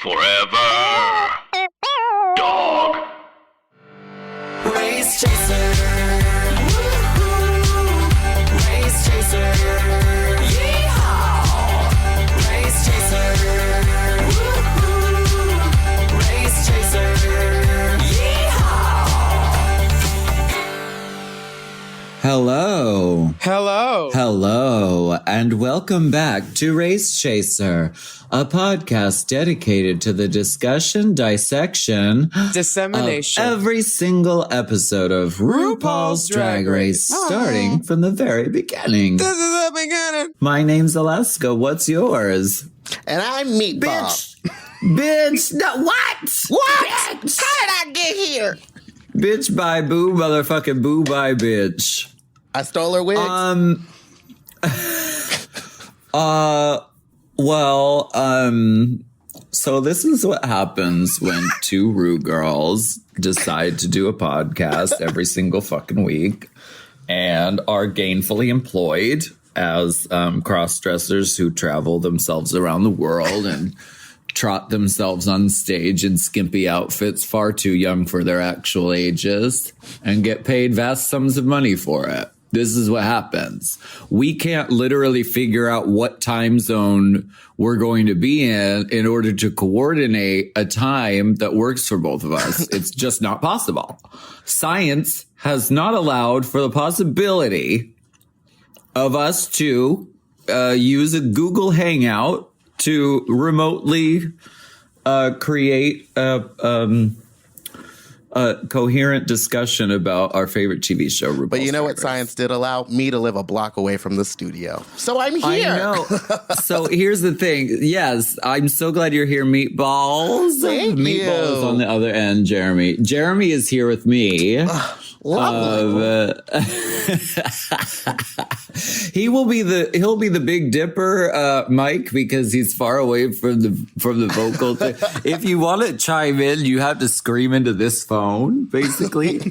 Forever. Dog. Race chaser. Woo-hoo. Race chaser. Yeehaw. Race chaser. Woo-hoo. Race chaser. Yeehaw. Hello. Hello. Hello, and welcome back to Race Chaser, a podcast dedicated to the discussion, dissection, Dissemination. of every single episode of RuPaul's Drag Race, starting from the very beginning. This is the beginning. My name's Alaska. What's yours? And I'm Meatball. Bitch, no, what? What? Bitch. How did I get here? Bitch by boo, motherfucking boo by bitch. I stole her wig. So this is what happens when two Ru girls decide to do a podcast every single fucking week and are gainfully employed as cross-dressers who travel themselves around the world and trot themselves on stage in skimpy outfits far too young for their actual ages and get paid vast sums of money for it. This is what happens. We can't literally figure out what time zone we're going to be in order to coordinate a time that works for both of us. It's just not possible. Science has not allowed for the possibility of us to use a Google Hangout to remotely create a coherent discussion about our favorite TV show, RuPaul's but you know Drag what Race. science did allow? Me to live a block away from the studio. So I'm here. I know. So here's the thing. Yes, I'm so glad you're here, Meatballs. Thank Meatballs you. on the other end, Jeremy. Jeremy is here with me. Lovely. He'll be the Big Dipper, Mike, because he's far away from the vocal thing. If you want to chime in, you have to scream into this phone, basically.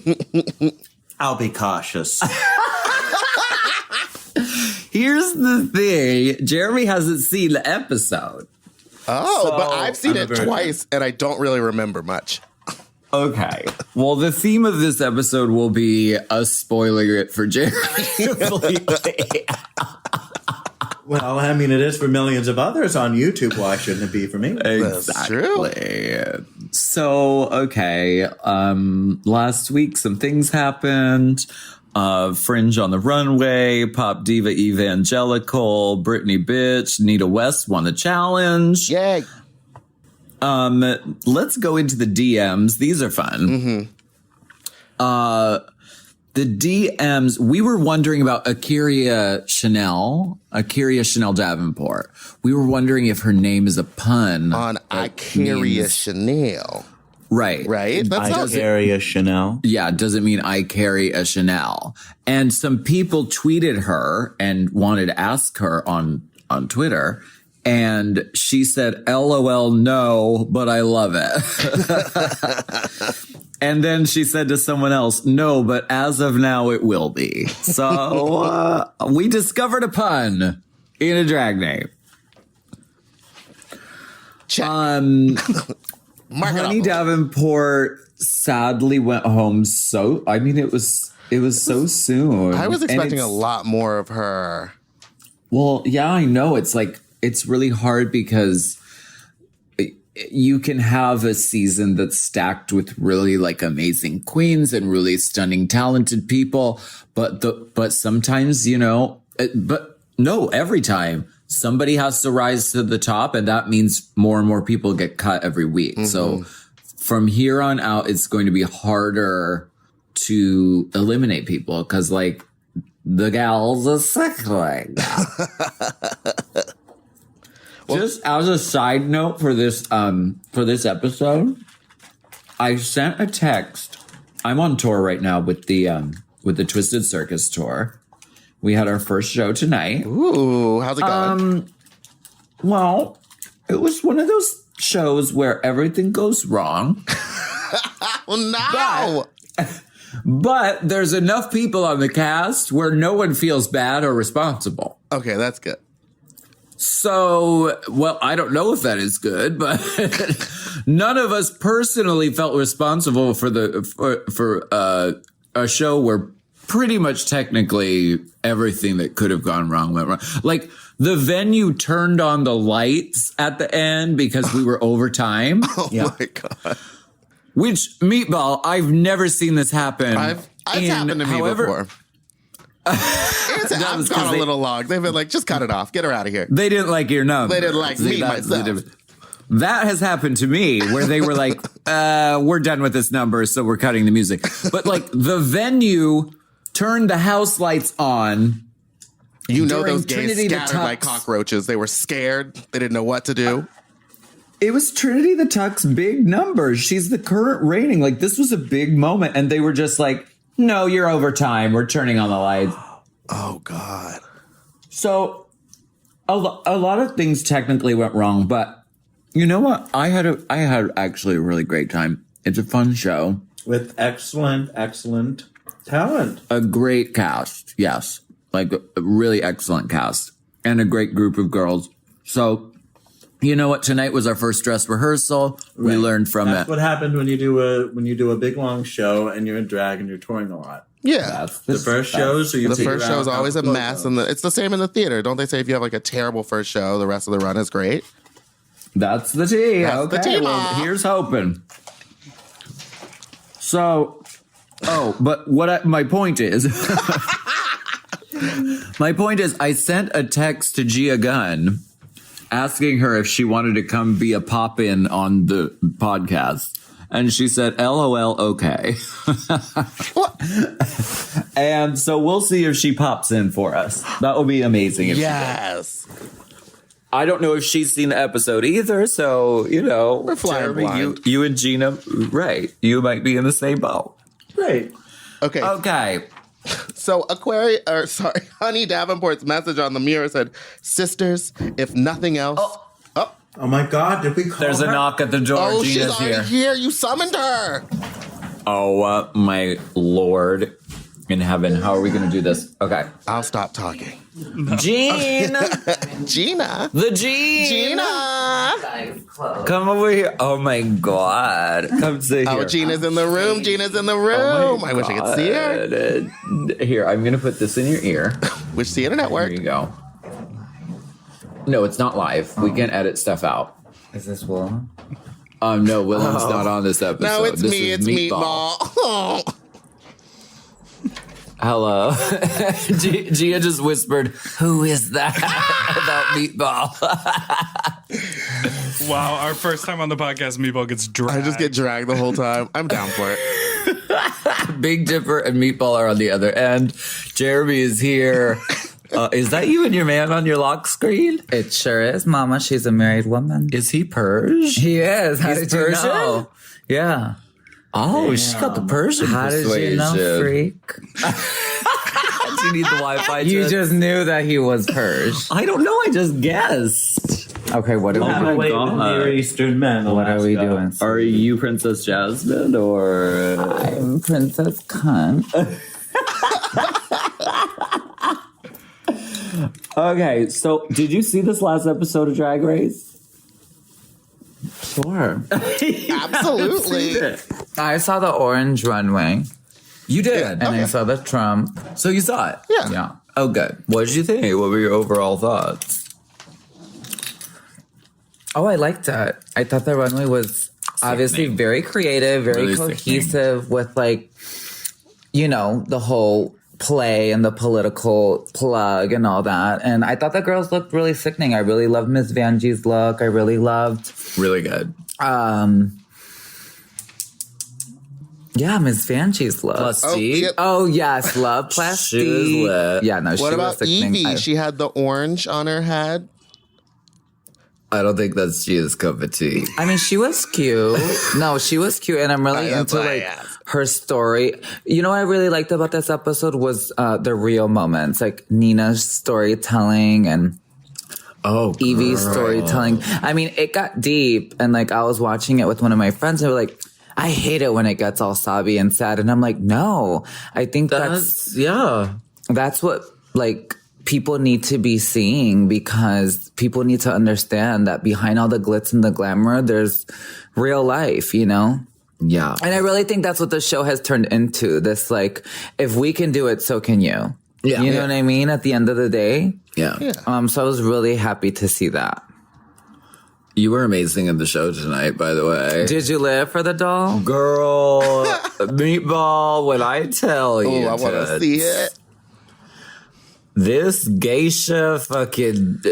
I'll be cautious. Here's the thing. Jeremy hasn't seen the episode. Oh, so but I've seen I'm a it virgin. twice, and I don't really remember much. Okay. Well, the theme of this episode will be us spoiling it for Jeremy completely. Well, I mean, it is for millions of others on YouTube. Why shouldn't it be for me? That's true. Exactly. So, okay. Last week, some things happened. Fringe on the Runway, Pop Diva Evangelical, Britney Bitch, Nita West won the challenge. Yay. Let's go into the DMs. These are fun. The DMs, we were wondering about Akira Chanel Davenport. We were wondering if her name is a pun. On Icaria Chanel. Right. Right? That I sounds carry a Chanel. Yeah, it doesn't mean I carry a Chanel. And some people tweeted her and wanted to ask her on Twitter. And she said, LOL, no, but I love it. And then she said to someone else, no, but as of now, it will be. So we discovered a pun in a drag name. check. Um, Mark it Honey up. Davenport sadly went home it was so soon. I was And expecting a it's- lot more of her. Well, yeah, I know. It's like, it's really hard because you can have a season that's stacked with really like amazing queens and really stunning, talented people. But sometimes, every time somebody has to rise to the top, and that means more and more people get cut every week. Mm-hmm. So from here on out, it's going to be harder to eliminate people because like the gals are sickling. Just as a side note for this episode, I sent a text. I'm on tour right now with the Twisted Circus tour. We had our first show tonight. Ooh, how's it going? Well, it was one of those shows where everything goes wrong, Oh, no. but there's enough people on the cast where no one feels bad or responsible. Okay, that's good. So, well, I don't know if that is good, but none of us personally felt responsible for a show where pretty much technically everything that could have gone wrong went wrong. Like the venue turned on the lights at the end because we were over time. Oh my God. Which, Meatball, I've never seen this happen. It's happened to me before. I've gone a little long. They've been like, just cut it off. Get her out of here. They didn't like your number. They didn't like me myself. That has happened to me where they were like, we're done with this number, so we're cutting the music. But like the venue turned the house lights on. You know those gays Trinity the scattered like Tux. cockroaches. They were scared. They didn't know what to do. It was Trinity the Tuck's big number. She's the current reigning. Like this was a big moment. And they were just like, no, you're over time. We're turning on the lights. Oh, God. So a lot of things technically went wrong, but you know what? I had actually a really great time. It's a fun show. With excellent talent. A great cast. Yes. Like a really excellent cast and a great group of girls. So, you know what? Tonight was our first dress rehearsal. We Right. learned from That's it. what happened when you do a big long show and you're in drag and you're touring a lot. Yeah. The first shows, or you The figure first out show is how always to a close mess. them. And it's the same in the theater. Don't they say if you have like a terrible first show, the rest of the run is great? That's the tea. That's the tea, well, Ma. here's hoping. So, but my point is, I sent a text to Gia Gunn asking her if she wanted to come be a pop-in on the podcast. And she said, LOL, okay. And so we'll see if she pops in for us. That will be amazing if she does. Yes. I don't know if she's seen the episode either, so, you know, We're flying blind. you and Gina, right, you might be in the same boat. Great. Okay. Okay. So Honey Davenport's message on the mirror said, sisters, if nothing else. Oh my God! Did we call There's her? a knock at the door. Oh, she's Gina's already here. here. You summoned her. Oh, my Lord in heaven. How are we going to do this? Okay. I'll stop talking. Jean. Gina. The Jean. Gina. Come over here. Oh, my God. Come sit here. Oh, Gina's in the room. Gina's in the room. I wish I could see her. her. Here, I'm going to put this in your ear. Which theater network? Here you go. No, it's not live. We can edit stuff out. Is this Willam? No, Willam's not on this episode. No, it's This me. is It's Meatball. Oh. Hello. Gia just whispered, who is that? About Meatball. Wow, our first time on the podcast, Meatball gets dragged. I just get dragged the whole time. I'm down for it. Big Dipper and Meatball are on the other end. Jeremy is here. Is that you and your man on your lock screen? It sure is, Mama. She's a married woman. Is he Purge? He is. How He's did you Persian? know? Yeah. Oh, she got the Persian How did persuasion. you know, freak? Do you need the Wi-Fi? You just knew that he was Persian. I don't know. I just guessed. Okay, what are we Oh my doing? Wait, God. Near Eastern men. What are we Alaska. doing? Are you Princess Jasmine or? I'm Princess Cunt. Okay, so did you see this last episode of Drag Race? Sure. Absolutely. I saw the orange runway, You did. and I saw the Trump. So you saw it? Yeah. Yeah. Oh, good. What did you think? What were your overall thoughts? Oh, I liked it. I thought the runway was obviously very creative, very Really cohesive with like, you know, the whole play and the political plug and all that. And I thought the girls looked really sickening. I really loved Miss Vanjie's look. I really loved Really good. yeah, Miss Vanjie's look. Plastique. yep. Oh yes, love plastic. She was lit. Yeah, no, she What was about sickening. Evie? She had the orange on her head. I don't think that's Gia's cup of tea. I mean, she was cute. No, she was cute, and I'm really That's into what I like asked. her story. You know what I really liked about this episode was the real moments, like Nina's storytelling and Oh, Evie's storytelling. I mean, it got deep, and like I was watching it with one of my friends, and they were like, "I hate it when it gets all sobby and sad," and I'm like, "No, I think that's yeah. what like people need to be seeing, because people need to understand that behind all the glitz and the glamour, there's real life, you know? Yeah. And I really think that's what the show has turned into. This, like, if we can do it, so can you. Yeah. You know what I mean? At the end of the day. Yeah. So I was really happy to see that. You were amazing in the show tonight, by the way. Did you live for the doll? Girl, Meatball, when I tell you, I want to see it. This geisha fucking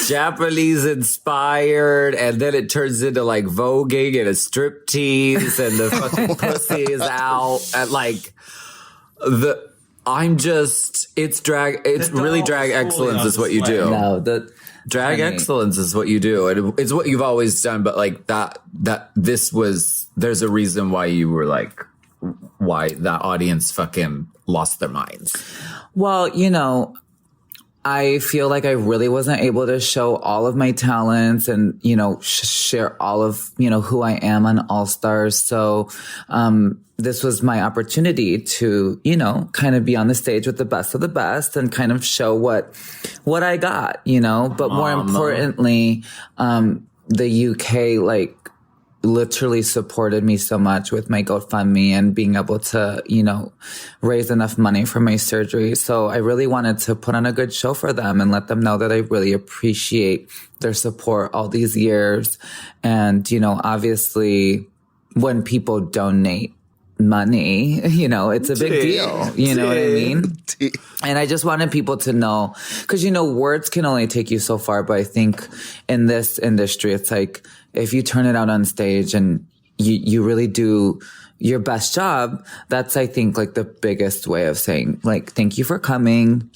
Japanese inspired, and then it turns into like voguing and a striptease, and the fucking pussy is out, and like it's really drag excellence is what you do. No, Drag excellence is what you do. It's what you've always done, but like there's a reason why you were like, why that audience fucking lost their minds. Well, you know, I feel like I really wasn't able to show all of my talents and, you know, share all of, you know, who I am on All Stars. So, this was my opportunity to, you know, kind of be on the stage with the best of the best and kind of show what I got, you know, but more importantly, the UK, like, literally supported me so much with my GoFundMe and being able to, you know, raise enough money for my surgery. So I really wanted to put on a good show for them and let them know that I really appreciate their support all these years. And, you know, obviously when people donate money, you know, it's a big deal. You know what I mean? And I just wanted people to know, because, you know, words can only take you so far. But I think in this industry, it's like, if you turn it out on stage and you really do your best job, that's, I think, like the biggest way of saying, like, thank you for coming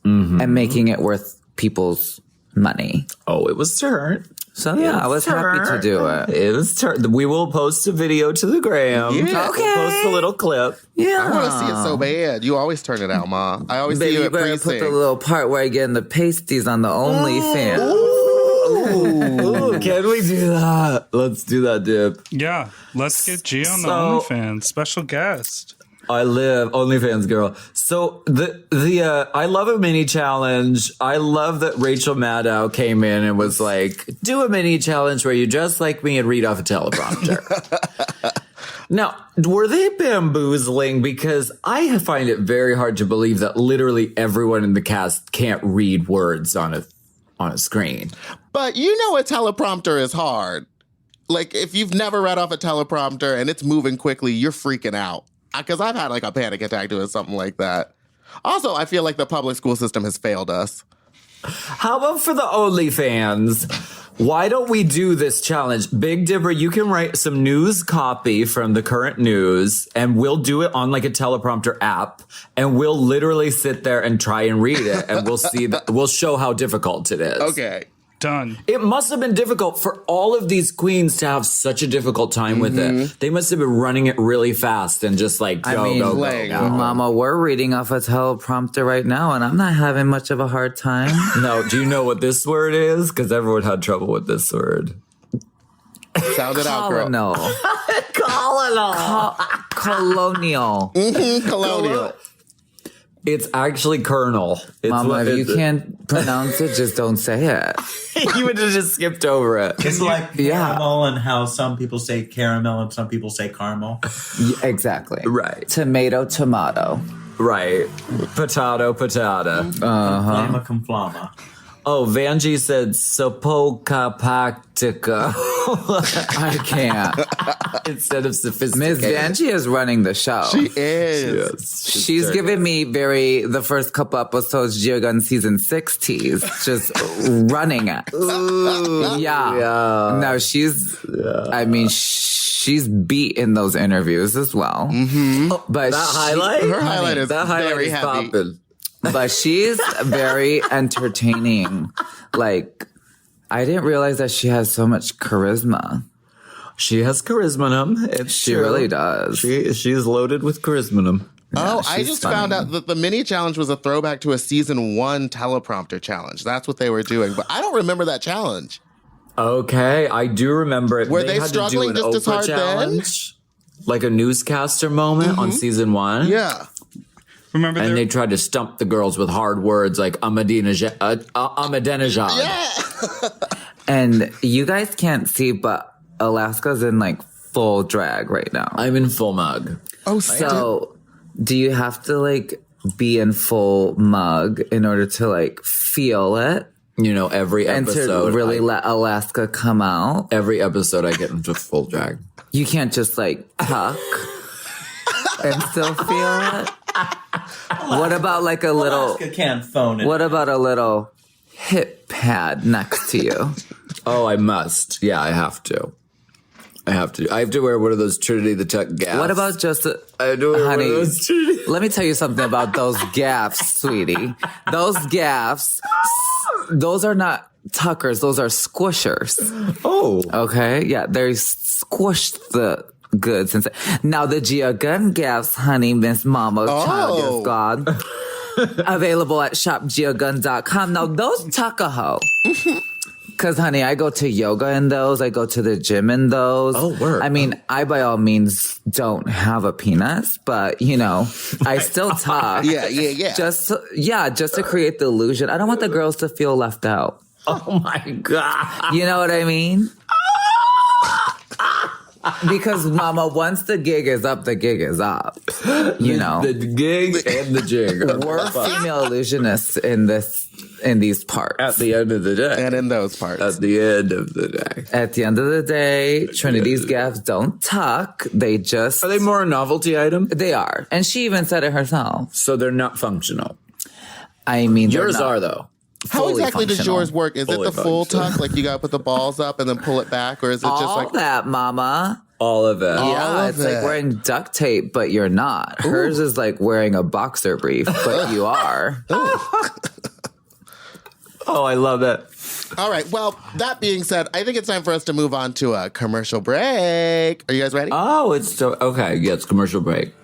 and making it worth people's money. Oh, it was turned. So yeah, I was happy to do it. It was turned. We will post a video to the gram. Yeah. Okay. We'll post a little clip. Yeah. I want to see it so bad. You always turn it out, Ma. I always see you You at better precinct. put the little part where I get in the pasties on the OnlyFans. Ooh, can we do that? Let's do that, Dip. Yeah, let's get G on the So- OnlyFans. Special guest. I live OnlyFans girl. So I love a mini challenge. I love that Rachel Maddow came in and was like, do a mini challenge where you dress like me and read off a teleprompter. Now, were they bamboozling? Because I find it very hard to believe that literally everyone in the cast can't read words on a screen. But you know a teleprompter is hard. Like, if you've never read off a teleprompter and it's moving quickly, you're freaking out. Because I've had like a panic attack doing something like that. Also, I feel like the public school system has failed us. How about for the OnlyFans? Why don't we do this challenge? Big Dipper, you can write some news copy from the current news and we'll do it on like a teleprompter app and we'll literally sit there and try and read it and we'll see that we'll show how difficult it is. Okay. Done. It must have been difficult for all of these queens to have such a difficult time with it. They must have been running it really fast and just like, go, go, playing. go. Mama, we're reading off a teleprompter right now, and I'm not having much of a hard time. No, do you know what this word is? Because everyone had trouble with this word. Sound it out, girl. Colonial. Colonial. Colonial. It's actually Colonel. It's Mama, if you can't pronounce it, just don't say it. you would have just skipped over it. It's like Yeah. caramel and how some people say caramel and some people say caramel. Exactly. Right. Tomato, tomato. Right. Potato, potato. Flama cum flama. Oh, Vanjie said Sopoka Pactica I can't. instead of Miss sophisticated. Vanjie is running the show. She is. Yes, She's very giving me the first couple episodes, Jurgen season 6 tease, just running it. Yeah. No, I mean, she's beat in those interviews as well. But That highlight? Her highlight is that highlight very is heavy. popping. But she's very entertaining. Like, I didn't realize that she has so much charisma. She has charisma. It's She true. really does. She's loaded with charisma. Oh, I she's just funny. found out that the mini challenge was a throwback to a season 1 teleprompter challenge. That's what they were doing. But I don't remember that challenge. Okay, I do remember it. Were they had struggling to do an just as Oprah hard then? challenge, like a newscaster moment on season 1. Yeah. Remember And there, they tried to stump the girls with hard words like Ahmadinejad. And you guys can't see, but Alaska's in like full drag right now. I'm in full mug. Oh, So do you have to like be in full mug in order to like feel it? You know, every And episode. to really let Alaska come out? Every episode I get into full drag. You can't just like tuck and still feel it? What about like a little, Alaska can't phone it. what about a little hip pad next to you? Oh, I must. Yeah, I have to. I have to wear one of those Trinity the Tuck gaffs. What about just, I have to wear honey, one of those Trinity. let me tell you something about those gaffs, sweetie. Those gaffs, those are not tuckers, those are squishers. Oh. Okay? Yeah, they squish the goods. And now the Gia Gun gaffs, honey, Miss Mama, Child of God, available at shopgiagun.com. Now those tuck a hoe. Because, honey, I go to yoga in those. I go to the gym in those. Oh, word. I mean, I by all means don't have a penis, but, you know, I still tuck. Yeah. Just to create the illusion. I don't want the girls to feel left out. Oh my God. You know what I mean? Because, mama, once the gig is up, the gig is up. You know? The gig and the jig. We're female illusionists in these parts. At the end of the day. And in those parts. At the end of the day. At the end of the day, Trinity's gaffs don't tuck. They just... Are they more a novelty item? They are. And she even said it herself. So they're not functional. I mean, they're Yours not are, though. How fully exactly does functional. yours work? Is it Fully the full functional. tuck? Like you got to put the balls up and then pull it back? Or is it just All like... that, mama. All of it. Yeah, of it's like it. wearing duct tape, but you're not. Hers is like wearing a boxer brief, but you are. Oh, I love it. All right. Well, that being said, I think it's time for us to move on to a commercial break. Are you guys ready? Oh, it's so... Okay, yeah, it's commercial break.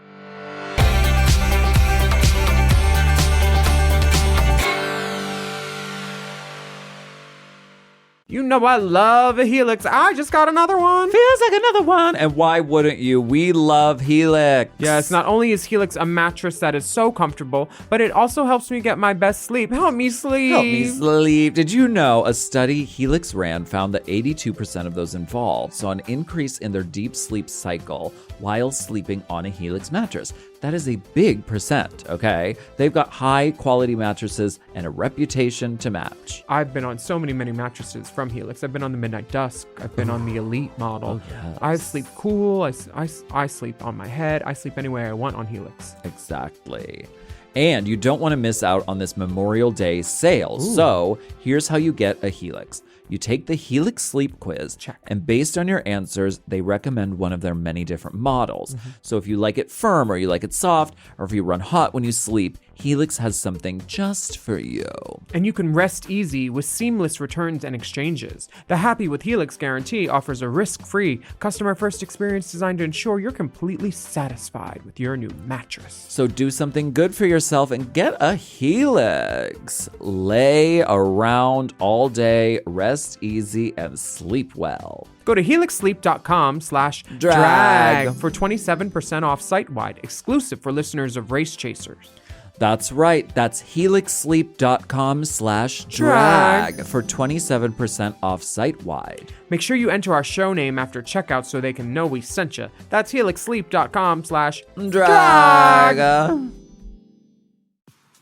You know I love a Helix. I just got another one. Feels like another one. And why wouldn't you? We love Helix. Yes, not only is Helix a mattress that is so comfortable, but it also helps me get my best sleep. Help me sleep. Help me sleep. Did you know a study Helix ran found that 82% of those involved saw an increase in their deep sleep cycle while sleeping on a Helix mattress? That is a big percent, okay? They've got high quality mattresses and a reputation to match. I've been on so many mattresses from Helix. I've been on the Midnight Dusk. I've been on the Elite model. Oh, yes. I sleep cool. I sleep on my head. I sleep any way I want on Helix. Exactly. And you don't want to miss out on this Memorial Day sale. So here's how you get a Helix. You take the Helix Sleep Quiz, and based on your answers, they recommend one of their many different models. So if you like it firm, or you like it soft, or if you run hot when you sleep, Helix has something just for you. And you can rest easy with seamless returns and exchanges. The Happy with Helix guarantee offers a risk-free, customer-first experience designed to ensure you're completely satisfied with your new mattress. So do something good for yourself and get a Helix. Lay around all day, rest easy, and sleep well. Go to helixsleep.com/drag for 27% off site-wide, exclusive for listeners of Race Chasers. That's right. That's helixsleep.com/drag for 27% off site-wide. Make sure you enter our show name after checkout so they can know we sent you. That's helixsleep.com/drag.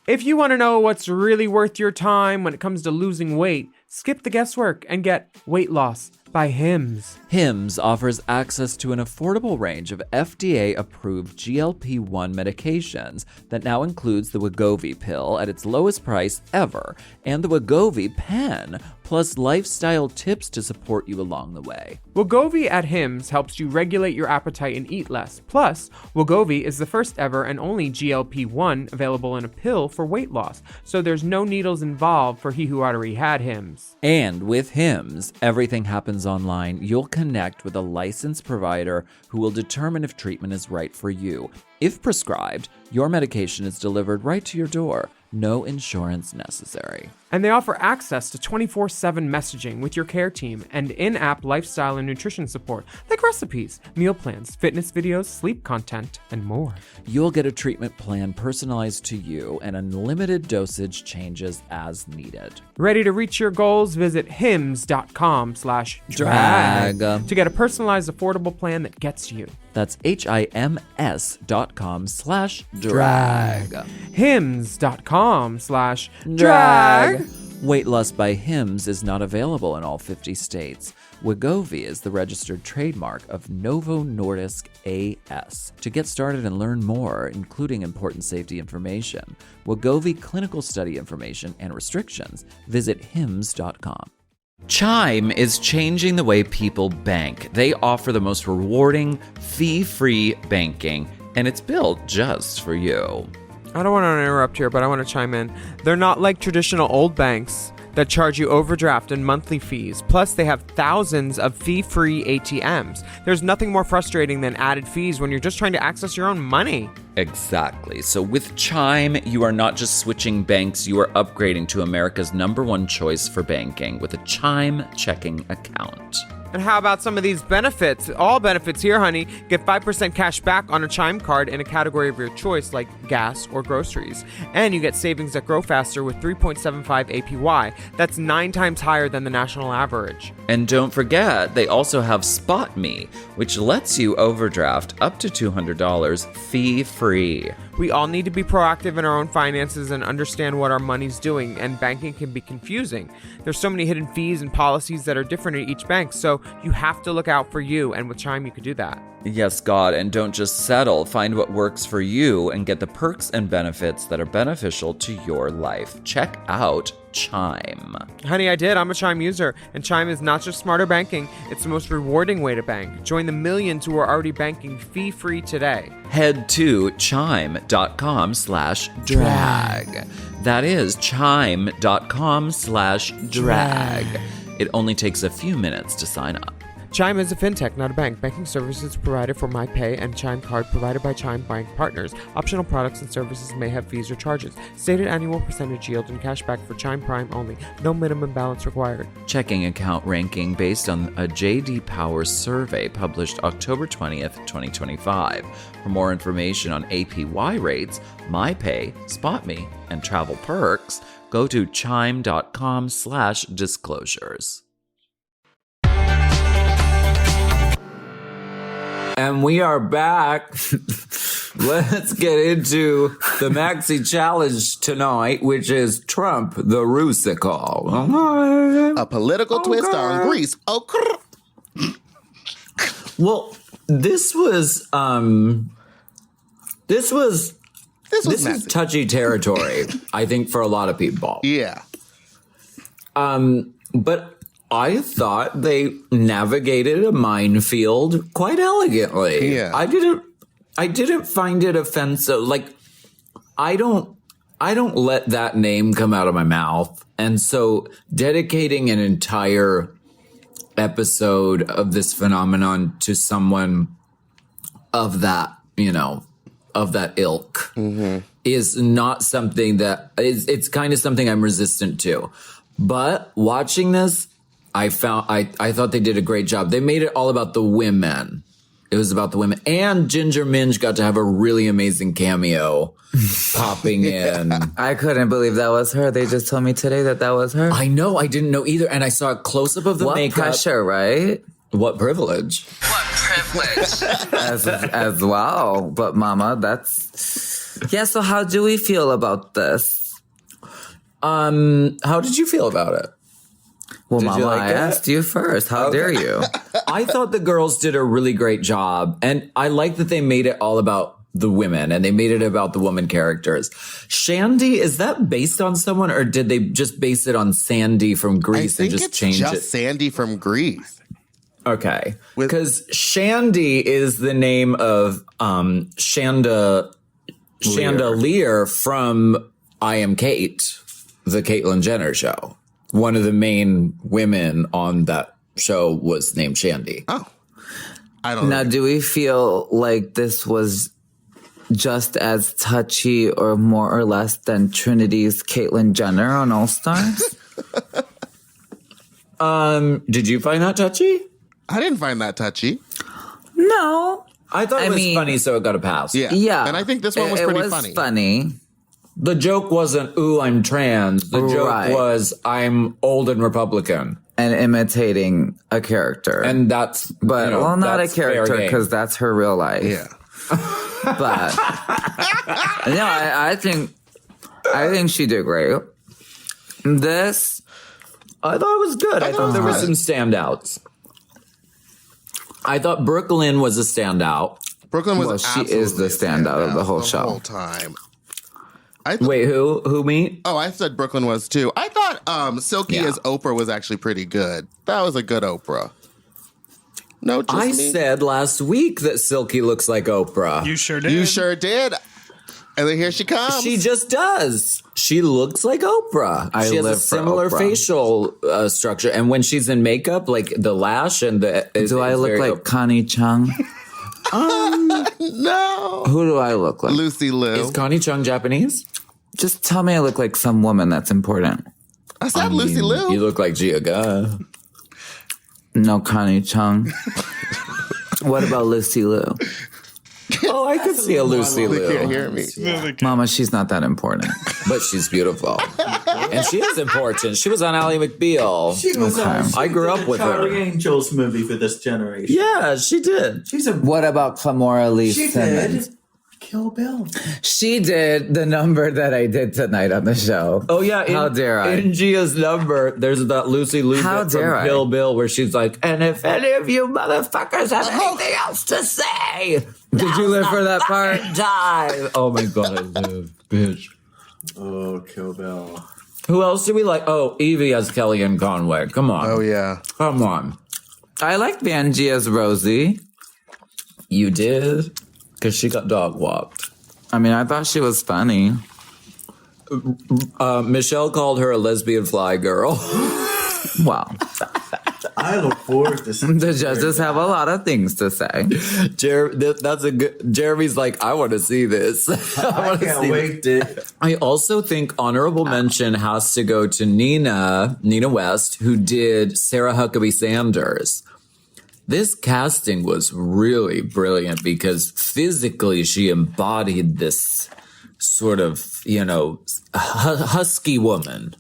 If you want to know what's really worth your time when it comes to losing weight, skip the guesswork and get Weight Loss by Hims. Hims offers access to an affordable range of FDA-approved GLP-1 medications that now includes the Wegovy pill at its lowest price ever and the Wegovy pen, plus lifestyle tips to support you along the way. Wegovy at Hims helps you regulate your appetite and eat less. Plus, Wegovy is the first ever and only GLP-1 available in a pill for weight loss, so there's no needles involved for he who already had Hims. And with Hims, everything happens online. You'll connect with a licensed provider who will determine if treatment is right for you. If prescribed, your medication is delivered right to your door. No insurance necessary. And they offer access to 24/7 messaging with your care team and in-app lifestyle and nutrition support, like recipes, meal plans, fitness videos, sleep content, and more. You'll get a treatment plan personalized to you and unlimited dosage changes as needed. Ready to reach your goals? Visit hims.com/drag to get a personalized, affordable plan that gets you. That's HIMS.com/drag. hims.com/drag. Weight Loss by Hims is not available in all 50 states. Wegovy is the registered trademark of Novo Nordisk AS. To get started and learn more, including important safety information, Wegovy clinical study information and restrictions, visit hims.com. Chime is changing the way people bank. They offer the most rewarding, fee-free banking, and it's built just for you. I don't want to interrupt here, but I want to chime in. They're not like traditional old banks that charge you overdraft and monthly fees. Plus, they have thousands of fee-free ATMs. There's nothing more frustrating than added fees when you're just trying to access your own money. Exactly. So with Chime, you are not just switching banks, you are upgrading to America's #1 choice for banking with a Chime checking account. And how about some of these benefits? All benefits here, honey. Get 5% cash back on a Chime card in a category of your choice, like gas or groceries. And you get savings that grow faster with 3.75 APY. That's 9 times higher than the national average. And don't forget, they also have Spot Me, which lets you overdraft up to $200 fee-free. We all need to be proactive in our own finances and understand what our money's doing, and banking can be confusing. There's so many hidden fees and policies that are different at each bank, so you have to look out for you, and with Chime you could do that. Yes, God, and don't just settle. Find what works for you and get the perks and benefits that are beneficial to your life. Check out Chime. Honey, I did. I'm a Chime user, and Chime is not just smarter banking, it's the most rewarding way to bank. Join the millions who are already banking fee-free today. Head to chime.com/drag. That is chime.com/drag. It only takes a few minutes to sign up. Chime is a fintech, not a bank. Banking services provided for MyPay and Chime Card provided by Chime Bank partners. Optional products and services may have fees or charges. Stated annual percentage yield and cashback for Chime Prime only. No minimum balance required. Checking account ranking based on a J.D. Power survey published October 20th, 2025. For more information on APY rates, MyPay, SpotMe, and travel perks, go to chime.com/disclosures. And we are back. Let's get into the maxi challenge tonight, which is Trump the Rusical. A political twist on Greece. Oh, Well, this was messy. touchy territory, I think, for a lot of people. Yeah. But I thought they navigated a minefield quite elegantly. Yeah. I didn't find it offensive. Like, I don't let that name come out of my mouth. And so dedicating an entire episode of this phenomenon to someone of that, of that ilk is not something that it's kind of something I'm resistant to. But watching this, I thought they did a great job. They made it all about the women. It was about the women. And Ginger Minge got to have a really amazing cameo popping in. I couldn't believe that was her. They just told me today that was her. I know. I didn't know either. And I saw a close-up of the What makeup. pressure, right? What privilege. as well. But mama, that's... Yeah, so how do we feel about this? How did you feel about it? Well, Did you mama, like I it? asked you first. How dare you? I thought the girls did a really great job. And I like that they made it all about the women and they made it about the woman characters. Shandy, is that based on someone or did they just base it on Sandy from I Greece and think just it's change just it? Sandy from Greece. Okay. Because Shandy is the name of Chandelier from I Am Kate, the Caitlyn Jenner show. One of the main women on that show was named Shandy. Oh. I don't Now, know. do we feel like this was just as touchy or more or less than Trinity's Caitlyn Jenner on All Stars? Did you find that touchy? I didn't find that touchy. No. I thought it was mean, funny, so it got a pass. Yeah. Yeah. And I think this one was It pretty was funny. funny. The joke wasn't, ooh, I'm trans. The joke Right. was, I'm old and Republican. And imitating a character. And that's, but, you know, well, not a that's fair character game. because that's her real life. Yeah. But, no, I think she did great. This, I thought it was good. I thought there were some standouts. I thought Brooklyn was a standout. Brooklyn was Well, she absolutely is the a standout of the whole show. whole time. Wait, who me? Oh, I said Brooklyn was too. I thought Silky Yeah. as Oprah was actually pretty good. That was a good Oprah. No, just I me. said last week that Silky looks like Oprah. You sure did. You sure did. And then here she comes. She just does. She looks like Oprah. I She has a live for similar Oprah. facial structure, and when she's in makeup, like the lash and the. do I look like Connie Chung? No. Who do I look like? Lucy Liu. Is Connie Chung Japanese? Just tell me I look like some woman that's important. I said Lucy Liu. You look like Gia Ga. No, Connie Chung. What about Lucy Liu? Oh, I could see a Lucy They can't Liu. hear me. Mama, she's not that important. But she's beautiful. And she is important. She was on Ally McBeal. She was on. I grew up with her. Charlie Angel's movie for this generation. Yeah, she did. She's a. What about Clamora Lee She Simmons? did. Kill Bill. She did the number that I did tonight on the show. Oh yeah, How dare I? In Gia's number, there's that Lucy Liu How bit from dare I? Kill Bill where she's like, and if any of you motherfuckers have anything else to say, Did you live for that part? die. Oh my god, I live, bitch. Oh, Kill Bill. Who else do we like? Oh, Evie as Kellyanne Conway. Come on. Oh, yeah. Come on. I like Vanjie as Rosie. You did? Because she got dog walked. I mean, I thought she was funny. Michelle called her a lesbian fly girl. Wow. I look forward to seeing The judges have a lot of things to say. That's a good. Jeremy's like, I want to see this. I wanna can't see wait to. I also think honorable mention has to go to Nina West, who did Sarah Huckabee Sanders. This casting was really brilliant because physically she embodied this sort of, husky woman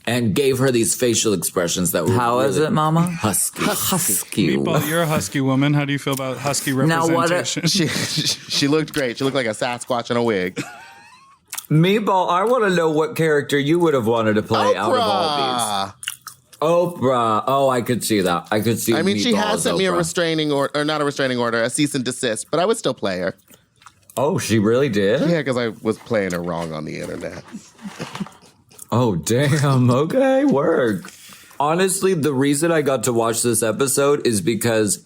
and gave her these facial expressions that were How is really it, Mama? husky. Husky. Meatball, you're a husky woman. How do you feel about husky Now, what representation? She looked great. She looked like a Sasquatch in a wig. Meatball, I want to know what character you would have wanted to play out of all these. Oprah. Oh, I could see that. I could see. I mean, she Meatball has as sent me a Oprah. restraining order, or not a restraining order, a cease and desist, but I would still play her. Oh, she really did? Yeah, because I was playing her wrong on the internet. Oh, damn. Okay, work. Honestly, the reason I got to watch this episode is because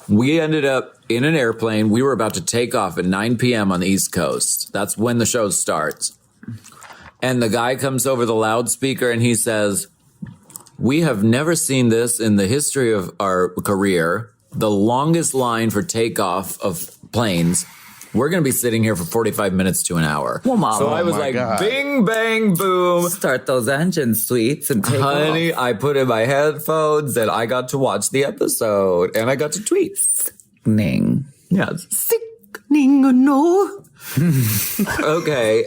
we ended up in an airplane. We were about to take off at 9 p.m. on the East Coast. That's when the show starts. And the guy comes over the loudspeaker and he says, "We have never seen this in the history of our career. The longest line for takeoff of planes. We're going to be sitting here for 45 minutes to an hour." Well, Mama. So I was my like, God. bing, bang, boom. Start those engines, sweets, and take Honey, off. I put in my headphones and I got to watch the episode and I got to tweet. Ning. Yeah. Sickening, no. Okay.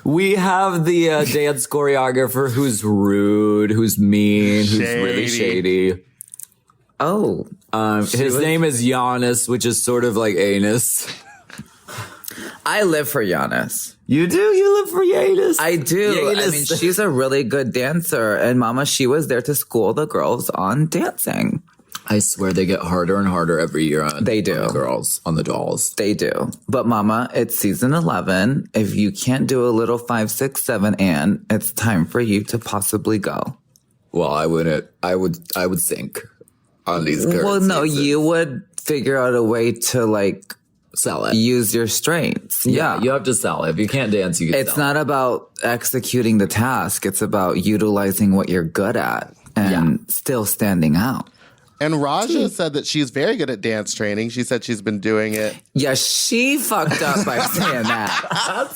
We have the dance choreographer who's rude, who's mean, who's really shady. Oh. His name is Giannis, which is sort of like anus. I live for Giannis. You do? You live for Giannis? I do. I Giannis. mean, she's a really good dancer. And Mama, she was there to school the girls on dancing. I swear they get harder and harder every year on, They do. on the girls, on the dolls. They do. But Mama, it's season 11. If you can't do a little 5, 6, 7, and it's time for you to possibly go. Well, I would think on these girls. Well, no, you would figure out a way to like sell it. use your strengths. Yeah. You have to sell it. If you can't dance, you can It's sell not about executing the task. It's about utilizing what you're good at and still standing out. And Raja said that she's very good at dance training. She said she's been doing it. Yeah, she fucked up by saying that.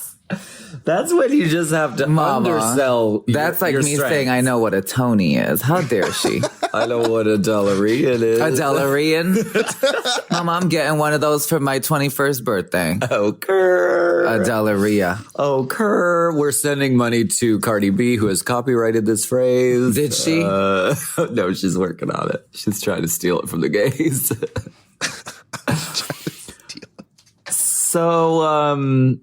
That's when you just have to undersell. That's like your me strength. saying I know what a Tony is. How dare she? I know what a Dellarian is. A Dellarian? Mama, I'm getting one of those for my 21st birthday. Oh, Kerr. A Dellaria. Oh, Kerr. We're sending money to Cardi B, who has copyrighted this phrase. Did she? No, she's working on it. She's trying to steal it from the gays. So,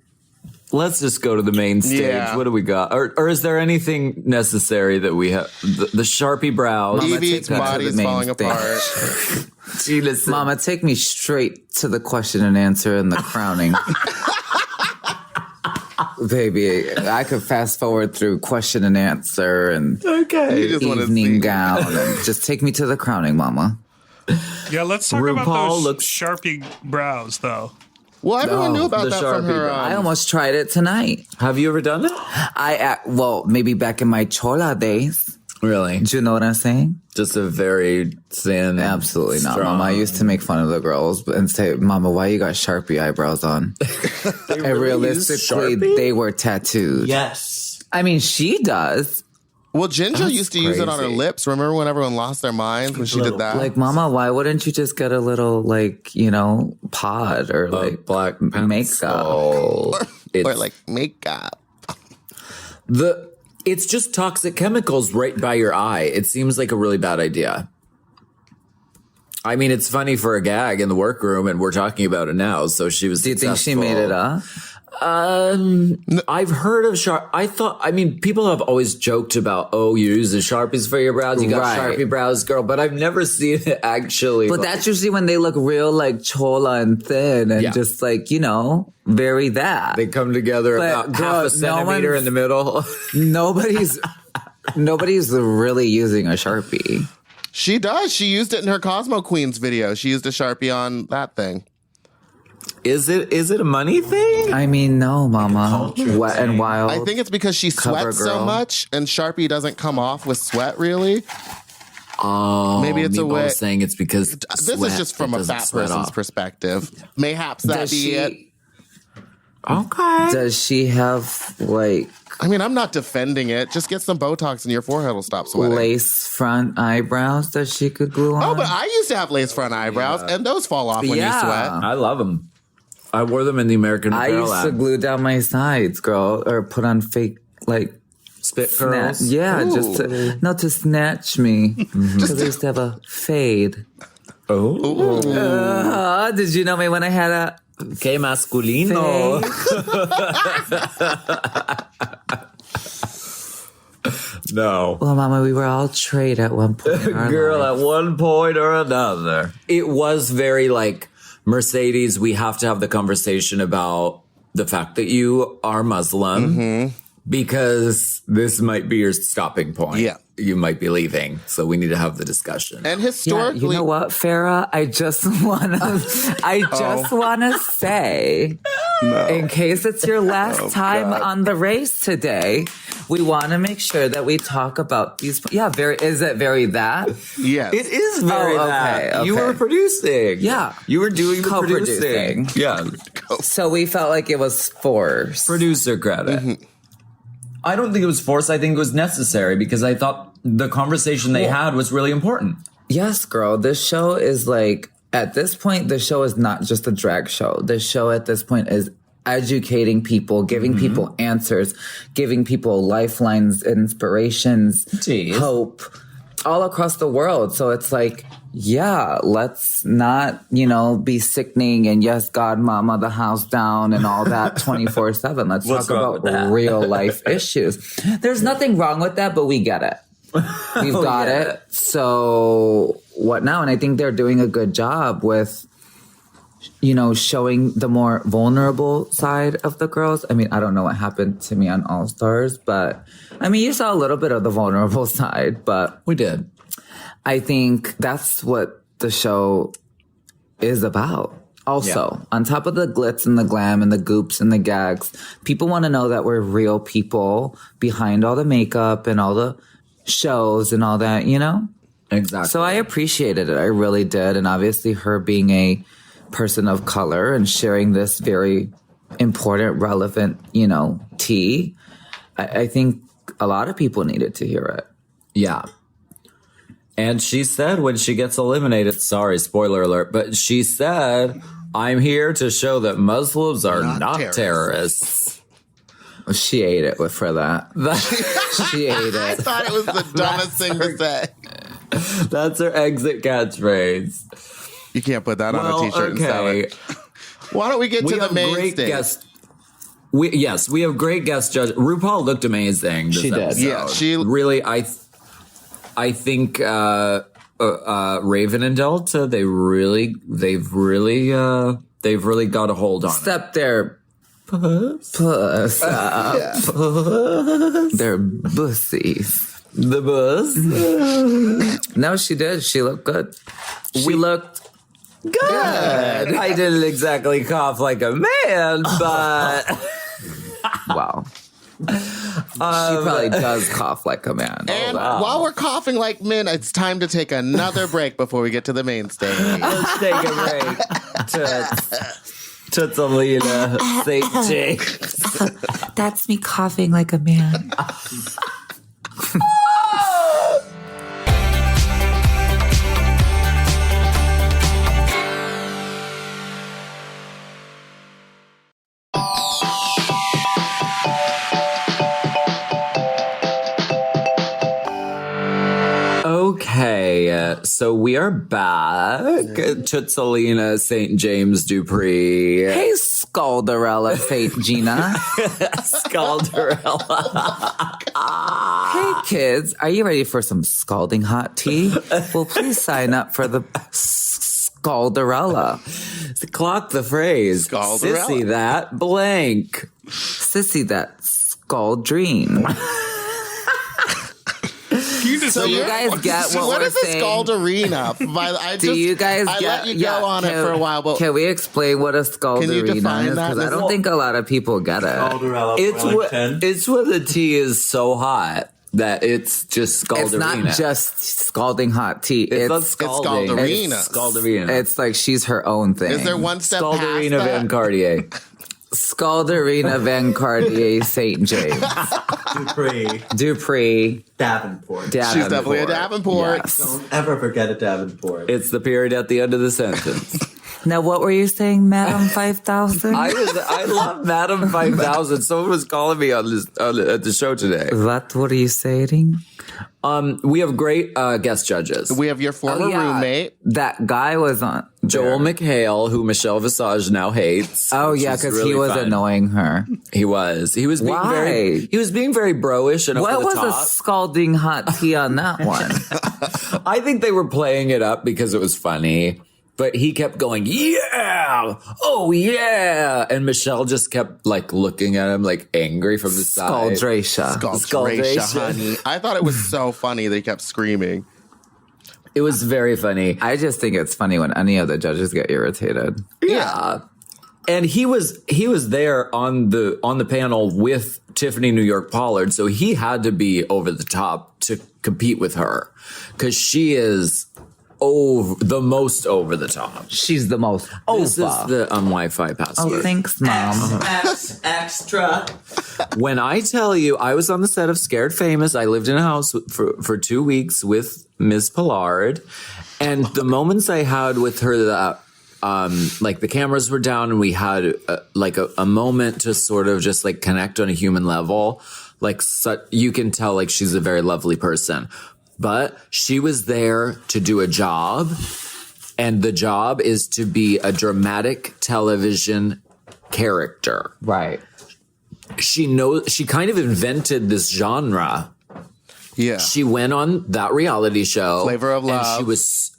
let's just go to the main stage. Yeah. What do we got? Or is there anything necessary that we have? The Sharpie brows. Mama, Evie's take me to body's the main falling thing. apart. Mama, take me straight to the question and answer and the crowning. Baby, I could fast forward through question and answer and You just wanna evening see. gown. And just take me to the crowning, Mama. Yeah, let's talk RuPaul about those looks- Sharpie brows, though. Well, everyone knew about the that from Sharpie her. brow. I almost tried it tonight. Have you ever done it? Well, maybe back in my chola days. Really? Do you know what I'm saying? Just a very thin. Absolutely not, strong- Mama. I used to make fun of the girls and say, Mama, why you got Sharpie eyebrows on? And realistically, use Sharpie? they were tattooed. Yes. I mean, she does. Well, Ginger That's used to use it on her crazy. lips. Remember when everyone lost their minds when she did that? Like, Mama, why wouldn't you just get a little, like, pod or like black makeup? or It's like makeup. It's just toxic chemicals right by your eye. It seems like a really bad idea. I mean, it's funny for a gag in the workroom, and we're talking about it now. So she was. Do you think she made it up? I've heard of people have always joked about, oh, you use the Sharpies for your brows. You got Right. Sharpie brows, girl. But I've never seen it actually. But that's usually when they look real, like, chola and thin and Yeah. just, like, very that. they come together But, about girl, half a no centimeter one's- in the middle. Nobody's really using a Sharpie. She does. She used it in her Cosmo Queens video. She used a Sharpie on that thing. Is it a money thing? I mean, no, Mama. Wet and Wild. I think it's because she Cover sweats so girl. much and Sharpie doesn't come off with sweat really. Oh, Maybe it's a Meatball way- was saying it's because This is just from a fat person's perspective. Mayhaps that Does be she- it. Okay. Does she have, like, I mean, I'm not defending it. Just get some Botox and your forehead will stop sweating. lace front eyebrows that she could glue on? Oh, but I used to have lace front eyebrows, and those fall off when you sweat. I love them. I wore them in the American I Apparel used to ad. glue down my sides, girl, or put on fake, like, Spit snatch. curls. Yeah, just to snatch me. Because I used to have a fade. Oh. Did you know me when I had a Que masculino. No. Well, Mama, we were all trade at one point. in our Girl, life. at one point or another. It was very like, Mercedes, we have to have the conversation about the fact that you are Muslim because this might be your stopping point. Yeah. You might be leaving. So we need to have the discussion. And Yeah, historically, you know what, Farrah? I just wanna say, in case it's your last time on the race today, we want to make sure that we talk about these. Yeah, is it very that? yes. It is very Oh, that. okay, You okay. were producing. Yeah. You were doing the Co-producing. producing. Yeah. So we felt like it was forced. Producer credit. I don't think it was forced. I think it was necessary because I thought the conversation they had was really important. Yes, girl. This show is like, at this point, the show is not just a drag show. The show at this point is educating people, giving people answers, giving people lifelines, inspirations, Jeez. hope, all across the world. So it's like, yeah, let's not, be sickening and yes, God, mama, the house down and all that 24/7. Let's What's talk wrong about with that? real life issues. There's nothing wrong with that, but we get it. We've got yeah. it. So what now? And I think they're doing a good job with, showing the more vulnerable side of the girls. I mean, I don't know what happened to me on All Stars, but I mean, you saw a little bit of the vulnerable side, but We did. I think that's what the show is about. Also, on top of the glitz and the glam and the goops and the gags, people want to know that we're real people behind all the makeup and all the shows and all that, Exactly. So I appreciated it. I really did. And obviously her being a person of color and sharing this very important, relevant, tea, I think a lot of people needed to hear it. Yeah. And she said when she gets eliminated, sorry, spoiler alert, but she said, I'm here to show that Muslims are not terrorists. Well, she ate it for that. She ate I it. thought it was the dumbest thing to say. That's her exit catchphrase. You can't put that on a t-shirt and sell it. Why don't we get to the main stage? We have great guest judge. RuPaul looked amazing. She did. Episode. Yeah, she really. I think Raven and Delta. They've really got a hold on. Except their puss up. Yeah. Their bussies. The bus. No, she did. She looked good. She looked good. I didn't exactly cough like a man, but wow. She probably does cough like a man. And while we're coughing like men, it's time to take another break before we get to the main stage. Let's take a break. Tootalina, St. James. That's me coughing like a man. Okay, so we are back. Tootalina, St. James Dupree. Hey, Scaldarella, St. Gina. Scaldarella. Hey, kids, are you ready for some scalding hot tea? Well, please sign up for the Scaldarella. Clock the phrase. Scaldarella. Sissy that blank. Sissy, that scaldrine. So you guys get what we're is a saying? scaldarina? You guys I get? let you go on it for a while, but can we explain what a Can you scaldarina define is? that? Because I don't think a lot of people get it. It's when the tea is so hot that it's just scaldarina. It's not just scalding hot tea. It's not It's scalding. scaldarina. It's scaldarina. It's like she's her own thing. is there one step past Scaldarina Van that? Cartier. Scaldarina Van Cartier St. James. Dupree. Davenport. She's definitely a Davenport. Yes. Don't ever forget a Davenport. It's the period at the end of the sentence. Now, what were you saying, Madam 5000? I love Madam 5000. Someone was calling me on this at the show today. What were you saying? We have great guest judges. We have your former roommate. That guy was on Joel McHale, who Michelle Visage now hates. Oh which yeah, is because really he was fun. annoying her. He was being Why? very bro-ish and What over the was top. a scalding hot tea on that one? I think they were playing it up because it was funny. But he kept going, yeah, oh yeah. And Michelle just kept like looking at him like angry from the side. Scaldracia. Scaldracia, honey. I thought it was so funny they kept screaming. It was very funny. I just think it's funny when any of the judges get irritated. Yeah. And he was there on the panel with Tiffany New York Pollard, so he had to be over the top to compete with her because she is the most over the top. She's the most over. This is the Wi-Fi password. Oh, thanks, Mom. Extra. When I tell you, I was on the set of Scared Famous. I lived in a house for 2 weeks with Ms. Pollard, and the moments I had with her that. Like the cameras were down and we had a moment to sort of just like connect on a human level. Like you can tell like she's a very lovely person, but she was there to do a job, and the job is to be a dramatic television character. Right. She kind of invented this genre. Yeah. She went on that reality show, Flavor of Love. and she was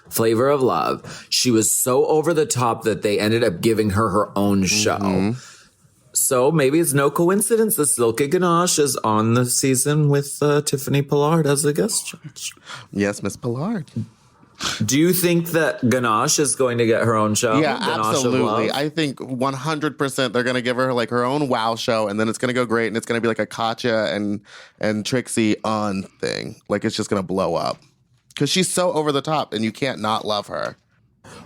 Flavor of Love. She was so over the top that they ended up giving her own show. Mm-hmm. So maybe it's no coincidence that Silke Ganache is on the season with Tiffany Pollard as a guest judge. Yes, Miss Pollard. Do you think that Ganache is going to get her own show? Yeah, Ganache of absolutely. Love? I think 100% they're going to give her like her own WoW show, and then it's going to go great, and it's going to be like a Katya and Trixie on thing. Like it's just going to blow up because she's so over the top, and you can't not love her.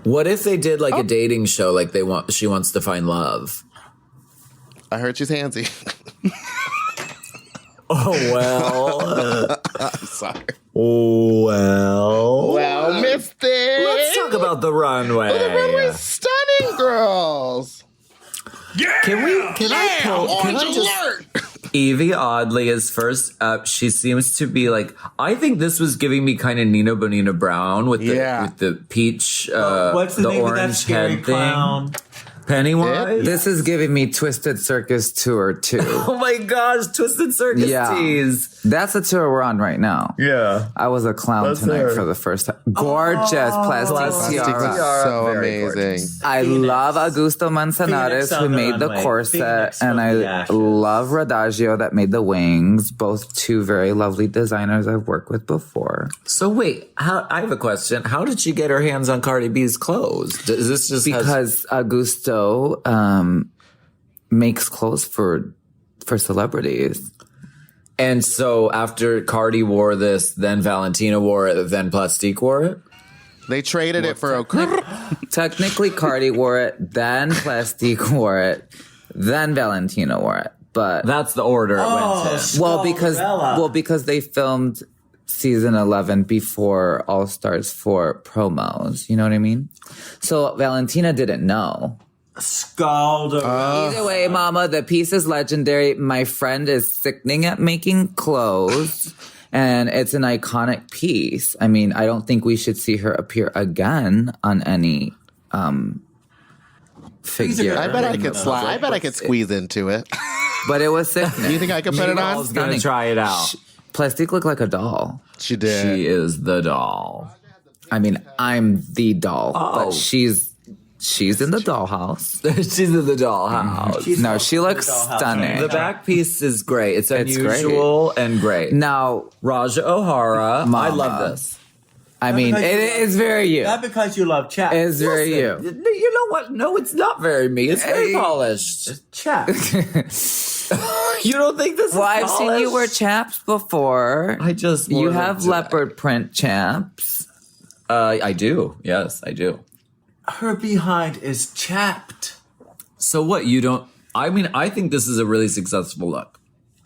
What if they did like a dating show, like she wants to find love? I heard she's handsy. Oh well. I'm sorry. Well, missed it. let's talk about the runway. The runway's stunning, girls. Yeah. Can I just alert. Evie Oddly is first up. She seems to be like, I think this was giving me kind of Nina Bonina Brown with the peach, What's the name of that orange scary head clown? thing. Pennywise? This is giving me Twisted Circus Tour 2. Oh my gosh, Twisted Circus tease. That's the tour we're on right now. Yeah. I was a clown tonight for the first time. Gorgeous plastic tiara. So Very amazing. gorgeous. I love Augusto Manzanares, Phoenix on who the made the runway. corset, Phoenix and from the I ashes. love Radagio that made the wings. Both two very lovely designers I've worked with before. So wait, I have a question. How did she get her hands on Cardi B's clothes? Is this just Because Augusto makes clothes for celebrities. And so after Cardi wore this, then Valentina wore it, then Plastique wore it? They traded it for a. Technically, Cardi wore it, then Plastique wore it, then Valentina wore it. But That's the order it went in. because they filmed season 11 before All Stars 4 promos. You know what I mean? So Valentina didn't know. Scalder. Either way, mama, the piece is legendary. My friend is sickening at making clothes, and it's an iconic piece. I mean, I don't think we should see her appear again on any figure. I bet I could slide. I bet I could squeeze into it. But it was sickening. You think I could put it I on? was going to try it out. Plastique looked like a doll. She did. She is the doll. I mean, I'm the doll, Oh. but she's in the dollhouse. She's in the dollhouse. No, she looks the dollhouse. stunning. The back piece is great. It's It's great. unusual and great. Now, Raja O'Hara. I Mama. love this. I mean, because you it's very you. Not because you love Chap. It's very you. You know what? No, it's not very me. It's very Hey. polished. Chap. You don't think this Well, is I've seen you wear chaps before. I just wore You them have today. leopard print chaps. I do. Yes, I do. Her behind is chapped. So what? You don't... I mean, I think this is a really successful look.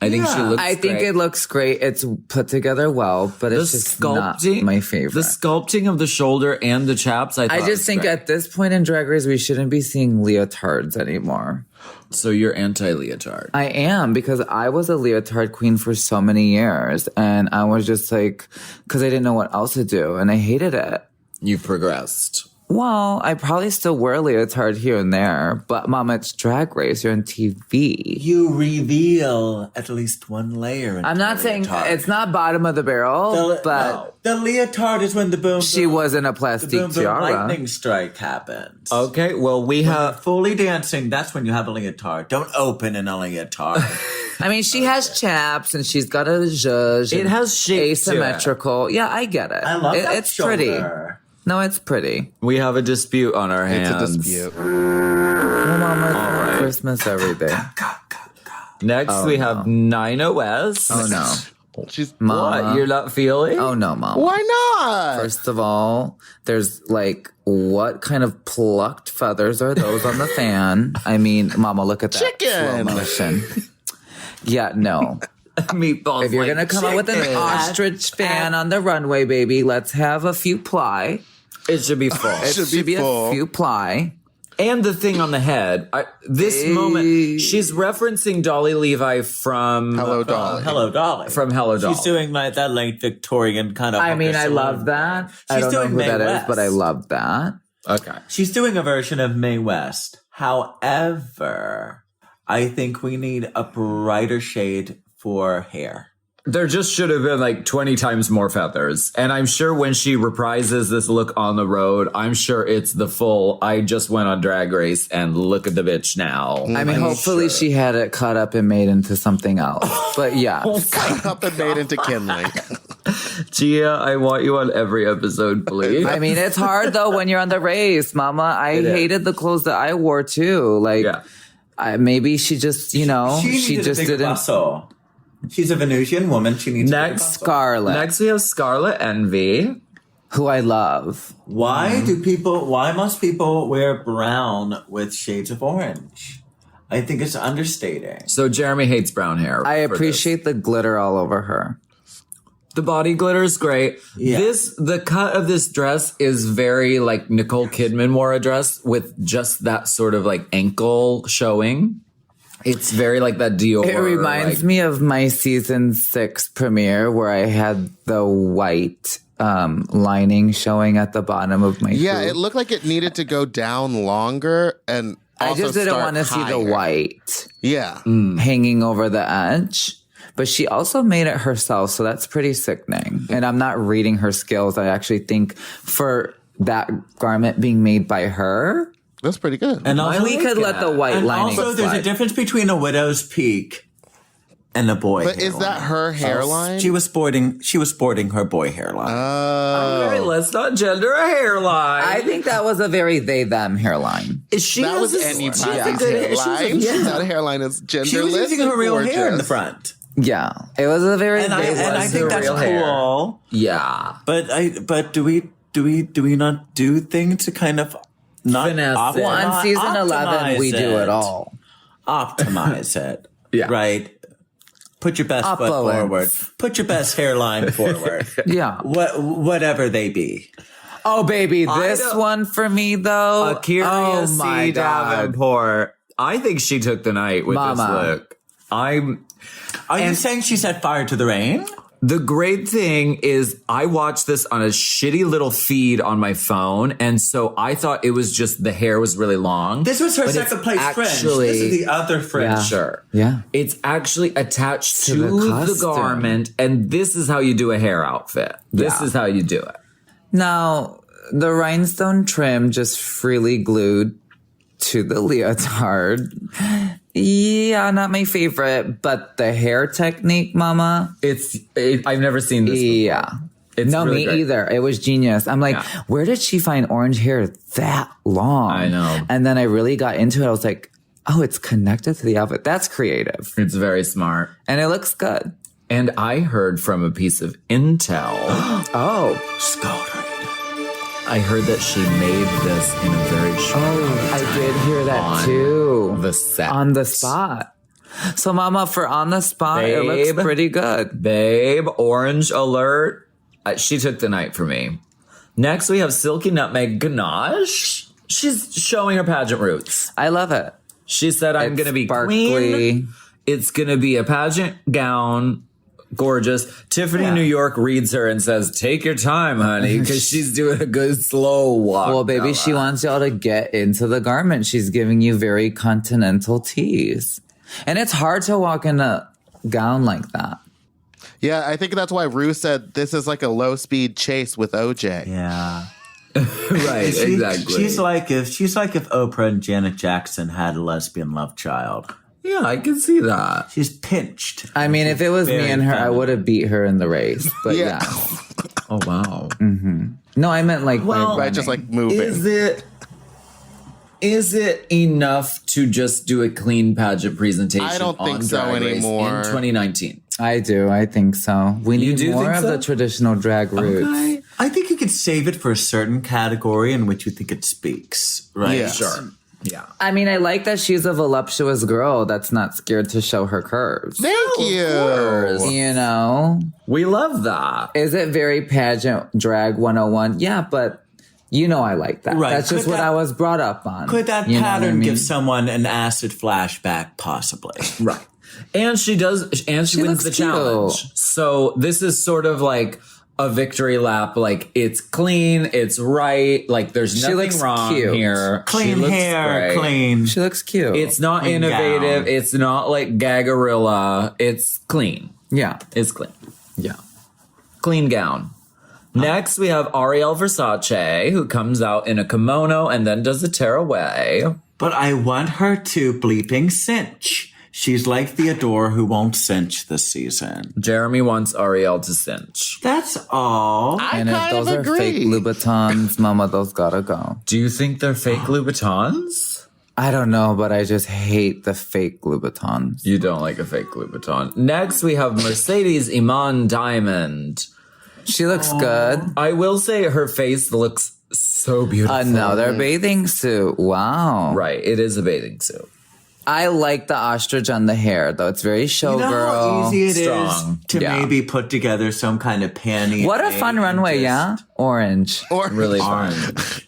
I think she Yeah. looks I think great. it looks great. It's put together well, but The it's just sculpting, not my favorite. The sculpting of the shoulder and the chaps, I I just think great. at this point in Drag Race, we shouldn't be seeing leotards anymore. So you're anti-leotard. I am, because I was a leotard queen for so many years, and I was just like, because I didn't know what else to do, and I hated it. You've progressed. Well, I probably still wear a leotard here and there, but Mama, it's Drag Race. You're on TV. You reveal at least one layer. I'm not saying it's not bottom of the barrel, but the leotard is when the boom. she was in a the plastic boom tiara. lightning strike happened. Okay, well, we When you're have... fully dancing. That's when you have a leotard. Don't open in a leotard. I mean, she has chaps and she's got a zhuzh. It and has shape to it. asymmetrical. Yeah, I get it. I love that It's pretty. shoulder. No, it's pretty. We have a dispute on our hands. It's a dispute. Well, Mama, Christmas every day. Next, we have Nina West. Oh no, She's Mama. What? You're not feeling? Oh no, Mama. Why not? First of all, there's like, what kind of plucked feathers are those on the fan? I mean, Mama, look at that Chicken. slow motion. Yeah, no. Meatballs. If you're like gonna come out with an chicken. ostrich fan on the runway, baby, let's have a few ply. It should be full. It should be full. a few ply. And the thing on the head. This moment, she's referencing Dolly Levi from Hello, Dolly. Hello, Dolly. From Hello Dolly. She's doing like that late Victorian kind of. I mean, I hooker love saloon. that. I She's don't know doing who Mae that is, West. but I love that. Okay. She's doing a version of Mae West. However, I think we need a brighter shade for hair. There just should have been like 20 times more feathers. And I'm sure when she reprises this look on the road, I'm sure it's the full, I just went on Drag Race and look at the bitch now. I mean, hopefully she had it cut up and made into something else. But yeah. Cut up and made into kindling. Gia, I want you on every episode, please. I mean, it's hard though when you're on the race, Mama. I hated the clothes that I wore too. Like, maybe she just, you know, she needed just a bigger didn't. muscle. She's a Venusian woman. She needs Scarlet. Next, we have Scarlet Envy, who I love. Why must people wear brown with shades of orange? I think it's understating. So Jeremy hates brown hair. I appreciate the glitter all over her. The body glitter is great. Yeah. The cut of this dress is very like Nicole Kidman wore a dress with just that sort of like ankle showing. It's very like that Dior. It reminds me of my season 6 premiere where I had the white lining showing at the bottom of my Yeah, shoe. it looked like it needed to go down longer and I also just didn't start want to see the higher. white Yeah. hanging over the edge. But she also made it herself, so that's pretty sickening. And I'm not reading her skills. I actually think for that garment being made by her, That's pretty good. And we could let the white and lining also, there's a slide. difference between a widow's peak and a boy. But is that her hairline? She was sporting her boy hairline. Okay, let's not gender a hairline. I think that was a very they-them hairline. that was anybody's hairline. That hairline is genderless. She was using her real hair in the gorgeous. front. Yeah, it was a very And I think that's cool. Yeah. But do we not do things to kind of not Finesse it. Well, on season 11, optimize we do it all. Optimize it. Yeah. Right. Put your best foot Opulence. forward. Put your best hairline forward. Yeah. Whatever they be. Oh, baby, I this don't- one for me, though. Akira oh, my C. God. Davenport. I think she took the night with Mama. this look. Are you saying she set fire to the rain? The great thing is I watched this on a shitty little feed on my phone. And so I thought it was just the hair was really long. This was her But second it's place fringe. This is the other fringe. Yeah. Sure. Yeah. It's actually attached to the the costume. garment. And this is how you do a hair outfit. This Yeah. is how you do it. Now, the rhinestone trim just freely glued to the leotard. Yeah, not my favorite, but the hair technique, Mama. I've never seen this before. Yeah. It's no, really me great. either. It was genius. I'm like, Yeah. where did she find orange hair that long? I know. And then I really got into it. I was like, oh, it's connected to the outfit. That's creative. It's very smart. And it looks good. And I heard from a piece of intel. Oh. I heard that she made this in a very short I did hear that on too. the set. On the spot. So, Mama, for on the spot, it looks Babe. pretty good. Babe, orange alert. She took the night for me. Next, we have Silky Nutmeg Ganache. She's showing her pageant roots. I love it. She said, I'm It's going to be sparkly. queen. It's going to be a pageant gown. Gorgeous. Tiffany New York reads her and says, take your time, honey, because she's doing a good slow walk. Well, baby, she wants y'all to get into the garment. She's giving you very continental tease. And it's hard to walk in a gown like that. Yeah, I think that's why Rue said this is like a low speed chase with OJ. Yeah. Right, exactly. She's like if Oprah and Janet Jackson had a lesbian love child. Yeah, I can see that. She's pinched. I mean, if it was me Very and her, I feminine. would have beat her in the race. But yeah. Oh, wow. No, I meant like Well, by Right, just running. like moving. Is it enough to just do a clean pageant presentation? I don't think on so Drag Race anymore. in 2019. I do. I think so. We You need do more think of so? the traditional drag roots. I think you could save it for a certain category in which you think it speaks. Right? Yeah. Sure. Yeah. I mean, I like that she's a voluptuous girl that's not scared to show her curves. Thank you. You know? We love that. Is it very pageant drag 101? Yeah, but you know I like that. Right. That's just Could what that- I was brought up on. Could that You know what I pattern mean? give someone an acid flashback? Possibly. Right. And she does, and she wins looks the cute. challenge. So this is sort of like a victory lap. Like it's clean, it's right. Like there's She nothing looks wrong cute. here. She Clean looks hair, great. clean. She looks cute. It's not Clean innovative. gown. It's not like Gagarilla. It's clean. yeah. It's clean. Yeah. Clean gown. Next, we have Ariel Versace, who comes out in a kimono and then does a tearaway. But I want her to bleeping cinch. She's like Theodore who won't cinch this season. Jeremy wants Ariel to cinch. That's all. And if those are fake Louboutins, mama, those gotta go. Do you think they're fake Louboutins? I don't know, but I just hate the fake Louboutins. You don't like a fake Louboutin. Next, we have Mercedes Iman Diamond. She looks good. I will say her face looks so beautiful. Another bathing suit. Wow. Right, it is a bathing suit. I like the ostrich on the hair, though. It's very showgirl. You know how easy it Strong. is to Yeah. maybe put together some kind of panty. What a fun runway, yeah? Orange. Really fun.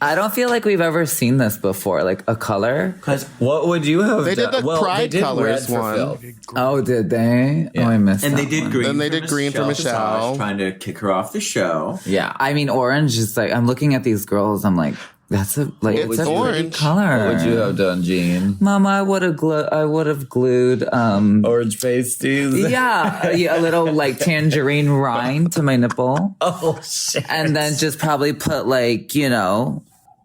I don't feel like we've ever seen this before, like a color. Because What would you have They done? did the well, Pride they did colors red for one. Phil. Oh, did they? Oh, I missed and that they did one. green. Then they for did green for Michelle. Visage, trying to kick her off the show. Yeah. I mean, orange is like, I'm looking at these girls, I'm like, that's a, like, It's it's a pretty orange. color. What would you have done, Jean? Mama, I would have glued, Orange pasties? yeah, a little like tangerine rind to my nipple. Oh, shit. And then just probably put like, you know,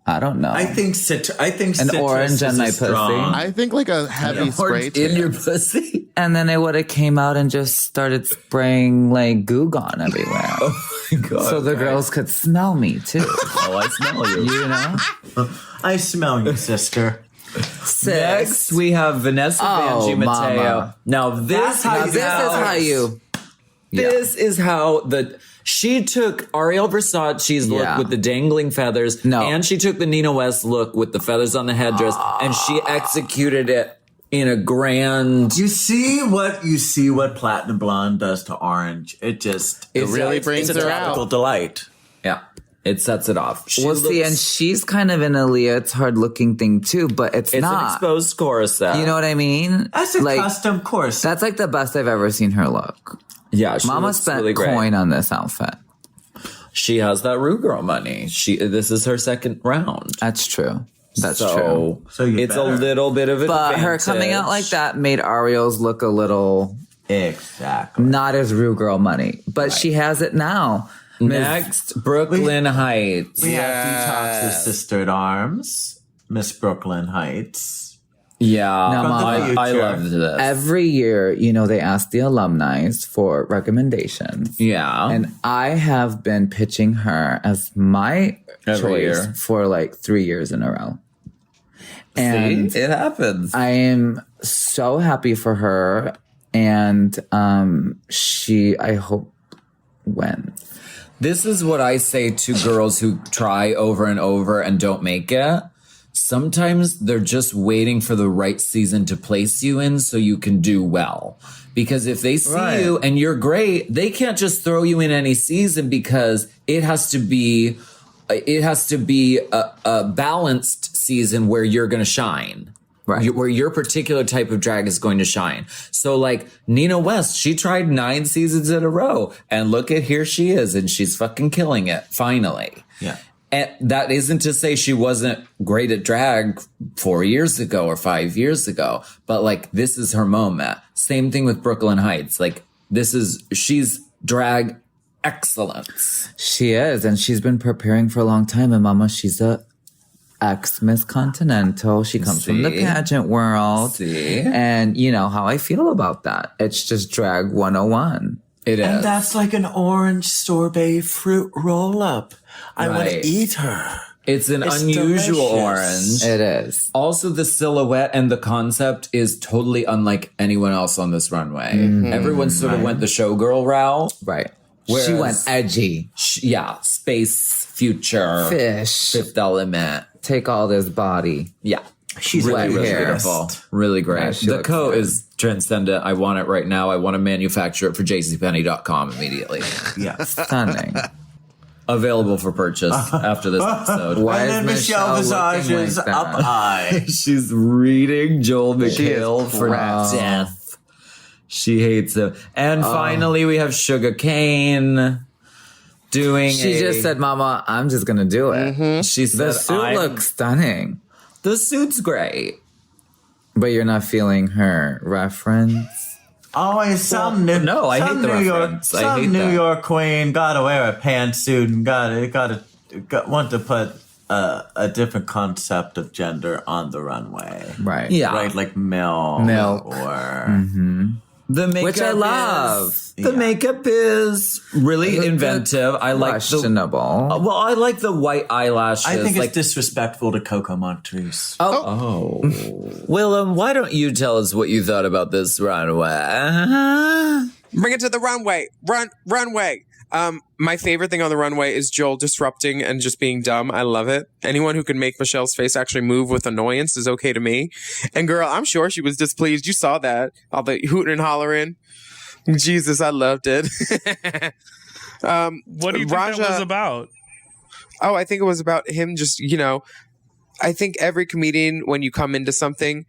I don't know. I think An citrus orange is on my a strong- I think like a heavy spray Orange in tan. your pussy? And then I would have came out and just started spraying like Goo Gone everywhere. Oh my God. So the girls could smell me too. Oh, I smell you. You know? I smell you, sister. Next, we have Vanessa Vanjie Mateo. mama. Now, this This is how she took Ariel Versace's look Yeah. with the dangling feathers, No. and she took the Nina West look with the feathers on the headdress, and she executed it in a grand. You see what Platinum Blonde does to Orange. It really brings it's a her tropical out. delight. Yeah, it sets it off. She Well, see, and she's kind of in a leotard looking thing too, but it's an not. exposed corset. You know what I mean? That's a like, custom course. That's like the best I've ever seen her look. Yeah, she Mama looks spent really great. coin on this outfit. She has that Rue Girl money. This is her second round. That's true. That's true. So you it's better. a little bit of But advantage. her coming out like that made Ariel's look a little Exactly. not as Rue Girl money. But she has it now. Next, Brooklyn Heights. We have Detox's sister at arms, Miss Brooklyn Heights. Yeah, Now, From the Mama, future. I loved this. Every year, they ask the alumni for recommendations. Yeah. And I have been pitching her as my Every choice year. for like 3 years in a row. And See? It happens. I am so happy for her. And I hope wins. This is what I say to girls who try over and over and don't make it. Sometimes they're just waiting for the right season to place you in so you can do well. Because if they see you and you're great, they can't just throw you in any season because it has to be a balanced season where you're going to shine. Right. Where your particular type of drag is going to shine. So like Nina West, she tried 9 seasons in a row and look at here she is and she's fucking killing it finally. Yeah. And that isn't to say she wasn't great at drag 4 years ago or 5 years ago, but like this is her moment. Same thing with Brooklyn Heights. Like she's drag excellence. She is. And she's been preparing for a long time. And Mama, she's a ex-Miss Continental. She comes from the See? pageant world. See? And you know how I feel about that. It's just drag 101. It is. And that's like an orange sorbet fruit roll up. I want Right. to eat her. It's an It's unusual delicious. orange. It is. Also, the silhouette and the concept is totally unlike anyone else on this runway. Everyone sort of went the showgirl route. Right. She Whereas- went edgy. Yeah, space, future, Fish. Fifth Element. Take all this body. Yeah. She's Really, wet really hair. beautiful. Really great. Yeah, she the looks coat good. is transcendent. I want it right now. I want to manufacture it for jcpenney.com immediately. Yeah. Stunning. Available for purchase after this episode. Why And is then Michelle looking Visage's like that? up high. She's reading Joel McHale for crap. death. She hates him. And finally, we have Sugar Cane doing She just said, Mama, I'm just going to do it. She said, The suit looks stunning. the suit's great. But you're not feeling her reference? Always some New no, I hate some the New York, reference. some I hate New that. York queen gotta wear a pantsuit and want to put a different concept of gender on the runway. Right. Yeah. Right, like milk. Or... The makeup, which I love. The makeup is really inventive. I like questionable. Well, I like the white eyelashes. I think it's disrespectful to Coco Montrese. Oh. Willam, why don't you tell us what you thought about this runway? Bring it to the runway. Runway. My favorite thing on the runway is Joel disrupting and just being dumb. I love it. Anyone who can make Michelle's face actually move with annoyance is okay to me. And girl, I'm sure she was displeased. You saw that. All the hooting and hollering. Jesus, I loved it. What do you think that was about? Oh, I think it was about him just, I think every comedian, when you come into something,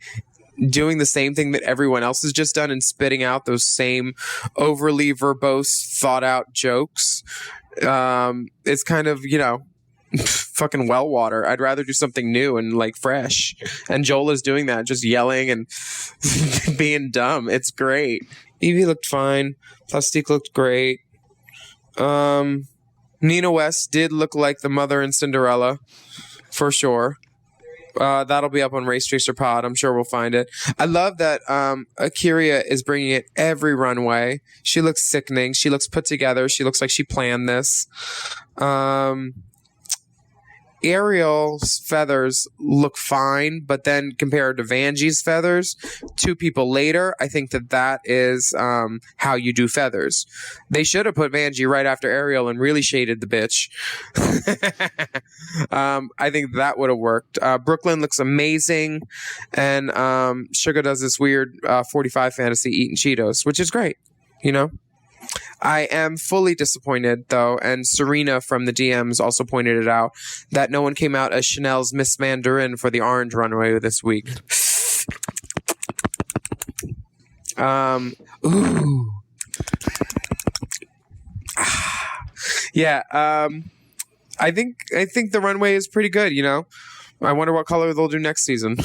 doing the same thing that everyone else has just done and spitting out those same overly verbose, thought out jokes. It's kind of, fucking well water. I'd rather do something new and like fresh. And Joel is doing that, just yelling and being dumb. It's great. Evie looked fine. Plastique looked great. Nina West did look like the mother in Cinderella, for sure. That'll be up on Race Chaser Pod. I'm sure we'll find it. I love that Akira is bringing it every runway. She looks sickening. She looks put together. She looks like she planned this. Ariel's feathers look fine, but then compared to Vanjie's feathers, 2 people later, I think that is how you do feathers. They should have put Vanjie right after Ariel and really shaded the bitch. I think that would have worked. Brooklyn looks amazing, and Sugar does this weird 45 fantasy eating Cheetos, which is great, I am fully disappointed, though, and Serena from the DMs also pointed it out, that no one came out as Chanel's Miss Mandarin for the orange runway this week. Ooh. Yeah, I think the runway is pretty good, I wonder what color they'll do next season.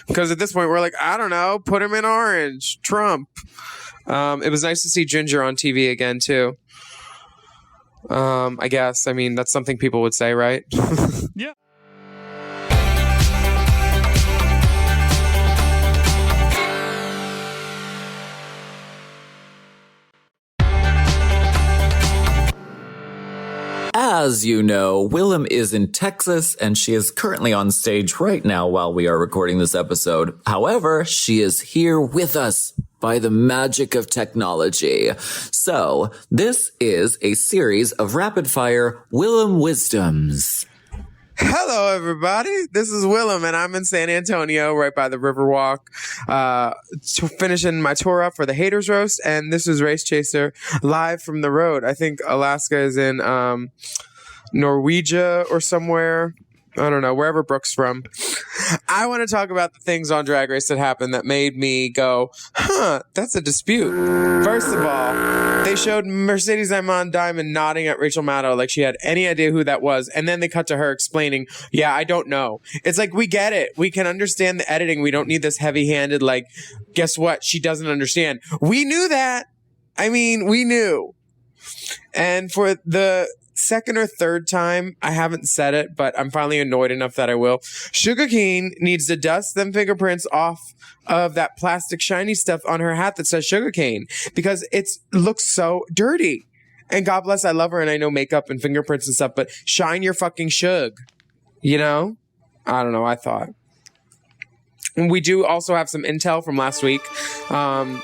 Because at this point, we're like, I don't know, put him in orange. Trump. It was nice to see Ginger on TV again, too. I guess. I mean, that's something people would say, right? Yeah. As you know, Willam is in Texas and she is currently on stage right now while we are recording this episode. However, she is here with us by the magic of technology. So, this is a series of rapid-fire Willam Wisdoms. Hello, everybody. This is Willam, and I'm in San Antonio, right by the Riverwalk, finishing my tour up for the Haters Roast, and this is Race Chaser live from the road. I think Alaska is in Norwegia or somewhere. I don't know, wherever Brooke's from. I want to talk about the things on Drag Race that happened that made me go, that's a dispute. First of all, they showed Mercedes Iman Diamond nodding at Rachel Maddow like she had any idea who that was. And then they cut to her explaining, yeah, I don't know. It's like, we get it. We can understand the editing. We don't need this heavy-handed, like, guess what? She doesn't understand. We knew that. I mean, we knew. And for the second or third time, I haven't said it, but I'm finally annoyed enough that I will. Sugar Cane needs to dust them fingerprints off of that plastic shiny stuff on her hat that says Sugar Cane, because it looks so dirty. And God bless, I love her, and I know makeup and fingerprints and stuff, but shine your fucking shug. I don't know, I thought. And we do also have some intel from last week.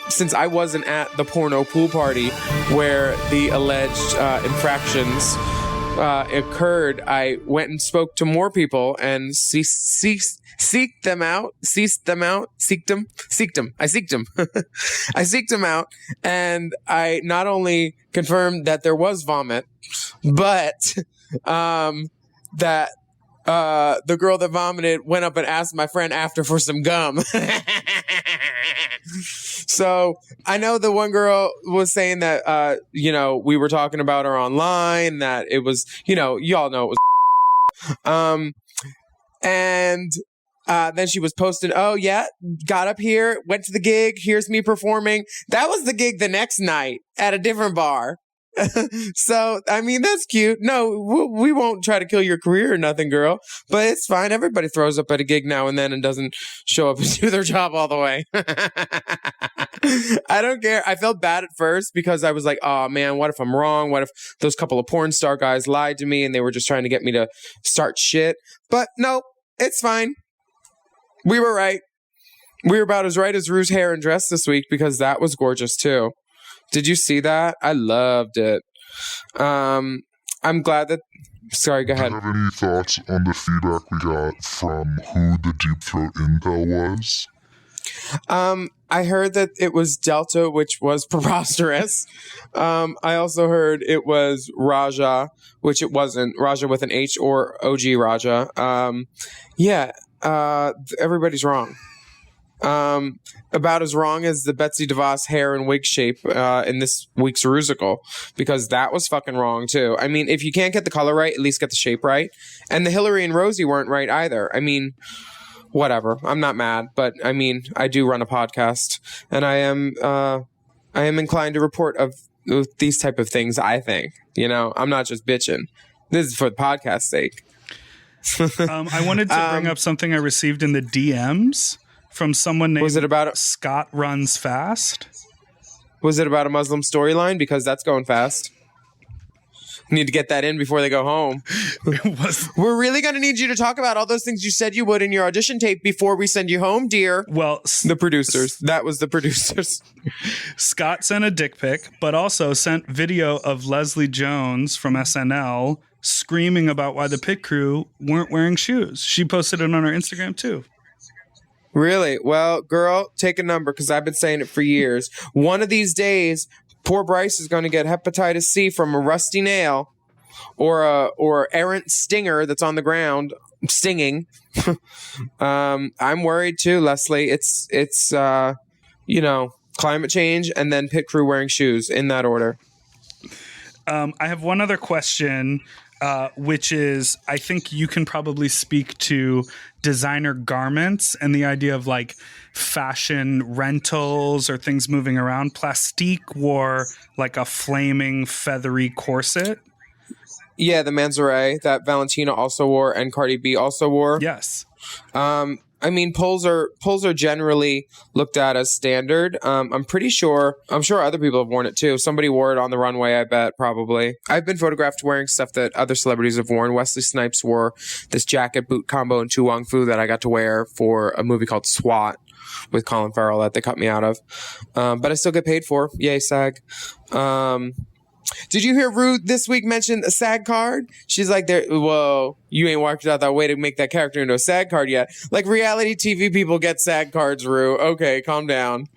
Since I wasn't at the porno pool party where the alleged infractions occurred, I went and spoke to more people and seeked them out. I seeked them out, and I not only confirmed that there was vomit, but that the girl that vomited went up and asked my friend after for some gum. So I know the one girl was saying that, we were talking about her online, that it was, y'all know it was. And then she was posting, oh yeah, got up here, went to the gig, here's me performing. That was the gig the next night at a different bar. So, I mean, that's cute. No, we won't try to kill your career or nothing, girl. But it's fine. Everybody throws up at a gig now and then and doesn't show up and do their job all the way. I don't care. I felt bad at first because I was like, oh man, what if I'm wrong? What if those couple of porn star guys lied to me and they were just trying to get me to start shit? But no, it's fine. We were right. We were about as right as Rue's hair and dress this week because that was gorgeous too. Did you see that? I loved it. I'm glad that... Sorry, go ahead. Do you have any thoughts on the feedback we got from who the Deep Throat intel was? I heard that it was Delta, which was preposterous. I also heard it was Raja, which it wasn't. Raja with an H or OG Raja. Everybody's wrong. About as wrong as the Betsy DeVos hair and wig shape in this week's Rusical, because that was fucking wrong too. I mean, if you can't get the color right, at least get the shape right. And the Hillary and Rosie weren't right either. I mean, whatever. I'm not mad, but I mean, I do run a podcast, and I am inclined to report of these type of things. I think, I'm not just bitching. This is for the podcast's sake. I wanted to bring up something I received in the DMs from someone named was it about Scott Runs Fast. Was it about a Muslim storyline? Because that's going fast. Need to get that in before they go home. We're really going to need you to talk about all those things you said you would in your audition tape before we send you home, dear. Well, the producers. That was the producers. Scott sent a dick pic, but also sent video of Leslie Jones from SNL screaming about why the pit crew weren't wearing shoes. She posted it on her Instagram too. Really? Well, girl, take a number, because I've been saying it for years. One of these days, poor Bryce is going to get hepatitis C from a rusty nail or errant stinger that's on the ground stinging. I'm worried too, Leslie. It's climate change and then pit crew wearing shoes in that order. I have one other question, which is, I think you can probably speak to designer garments and the idea of like fashion rentals or things moving around. Plastique wore like a flaming feathery corset. Yeah, the Manzaret that Valentina also wore and Cardi B also wore. Yes. I mean, poles are generally looked at as standard. I'm sure other people have worn it too. Somebody wore it on the runway, I bet, probably. I've been photographed wearing stuff that other celebrities have worn. Wesley Snipes wore this jacket boot combo in Tu Wong Fu that I got to wear for a movie called SWAT with Colin Farrell that they cut me out of. But I still get paid for. Yay, SAG. Did you hear Rue this week mention a SAG card? She's like, whoa, you ain't worked out that way to make that character into a SAG card yet. Like, reality TV people get SAG cards, Rue. Okay, calm down.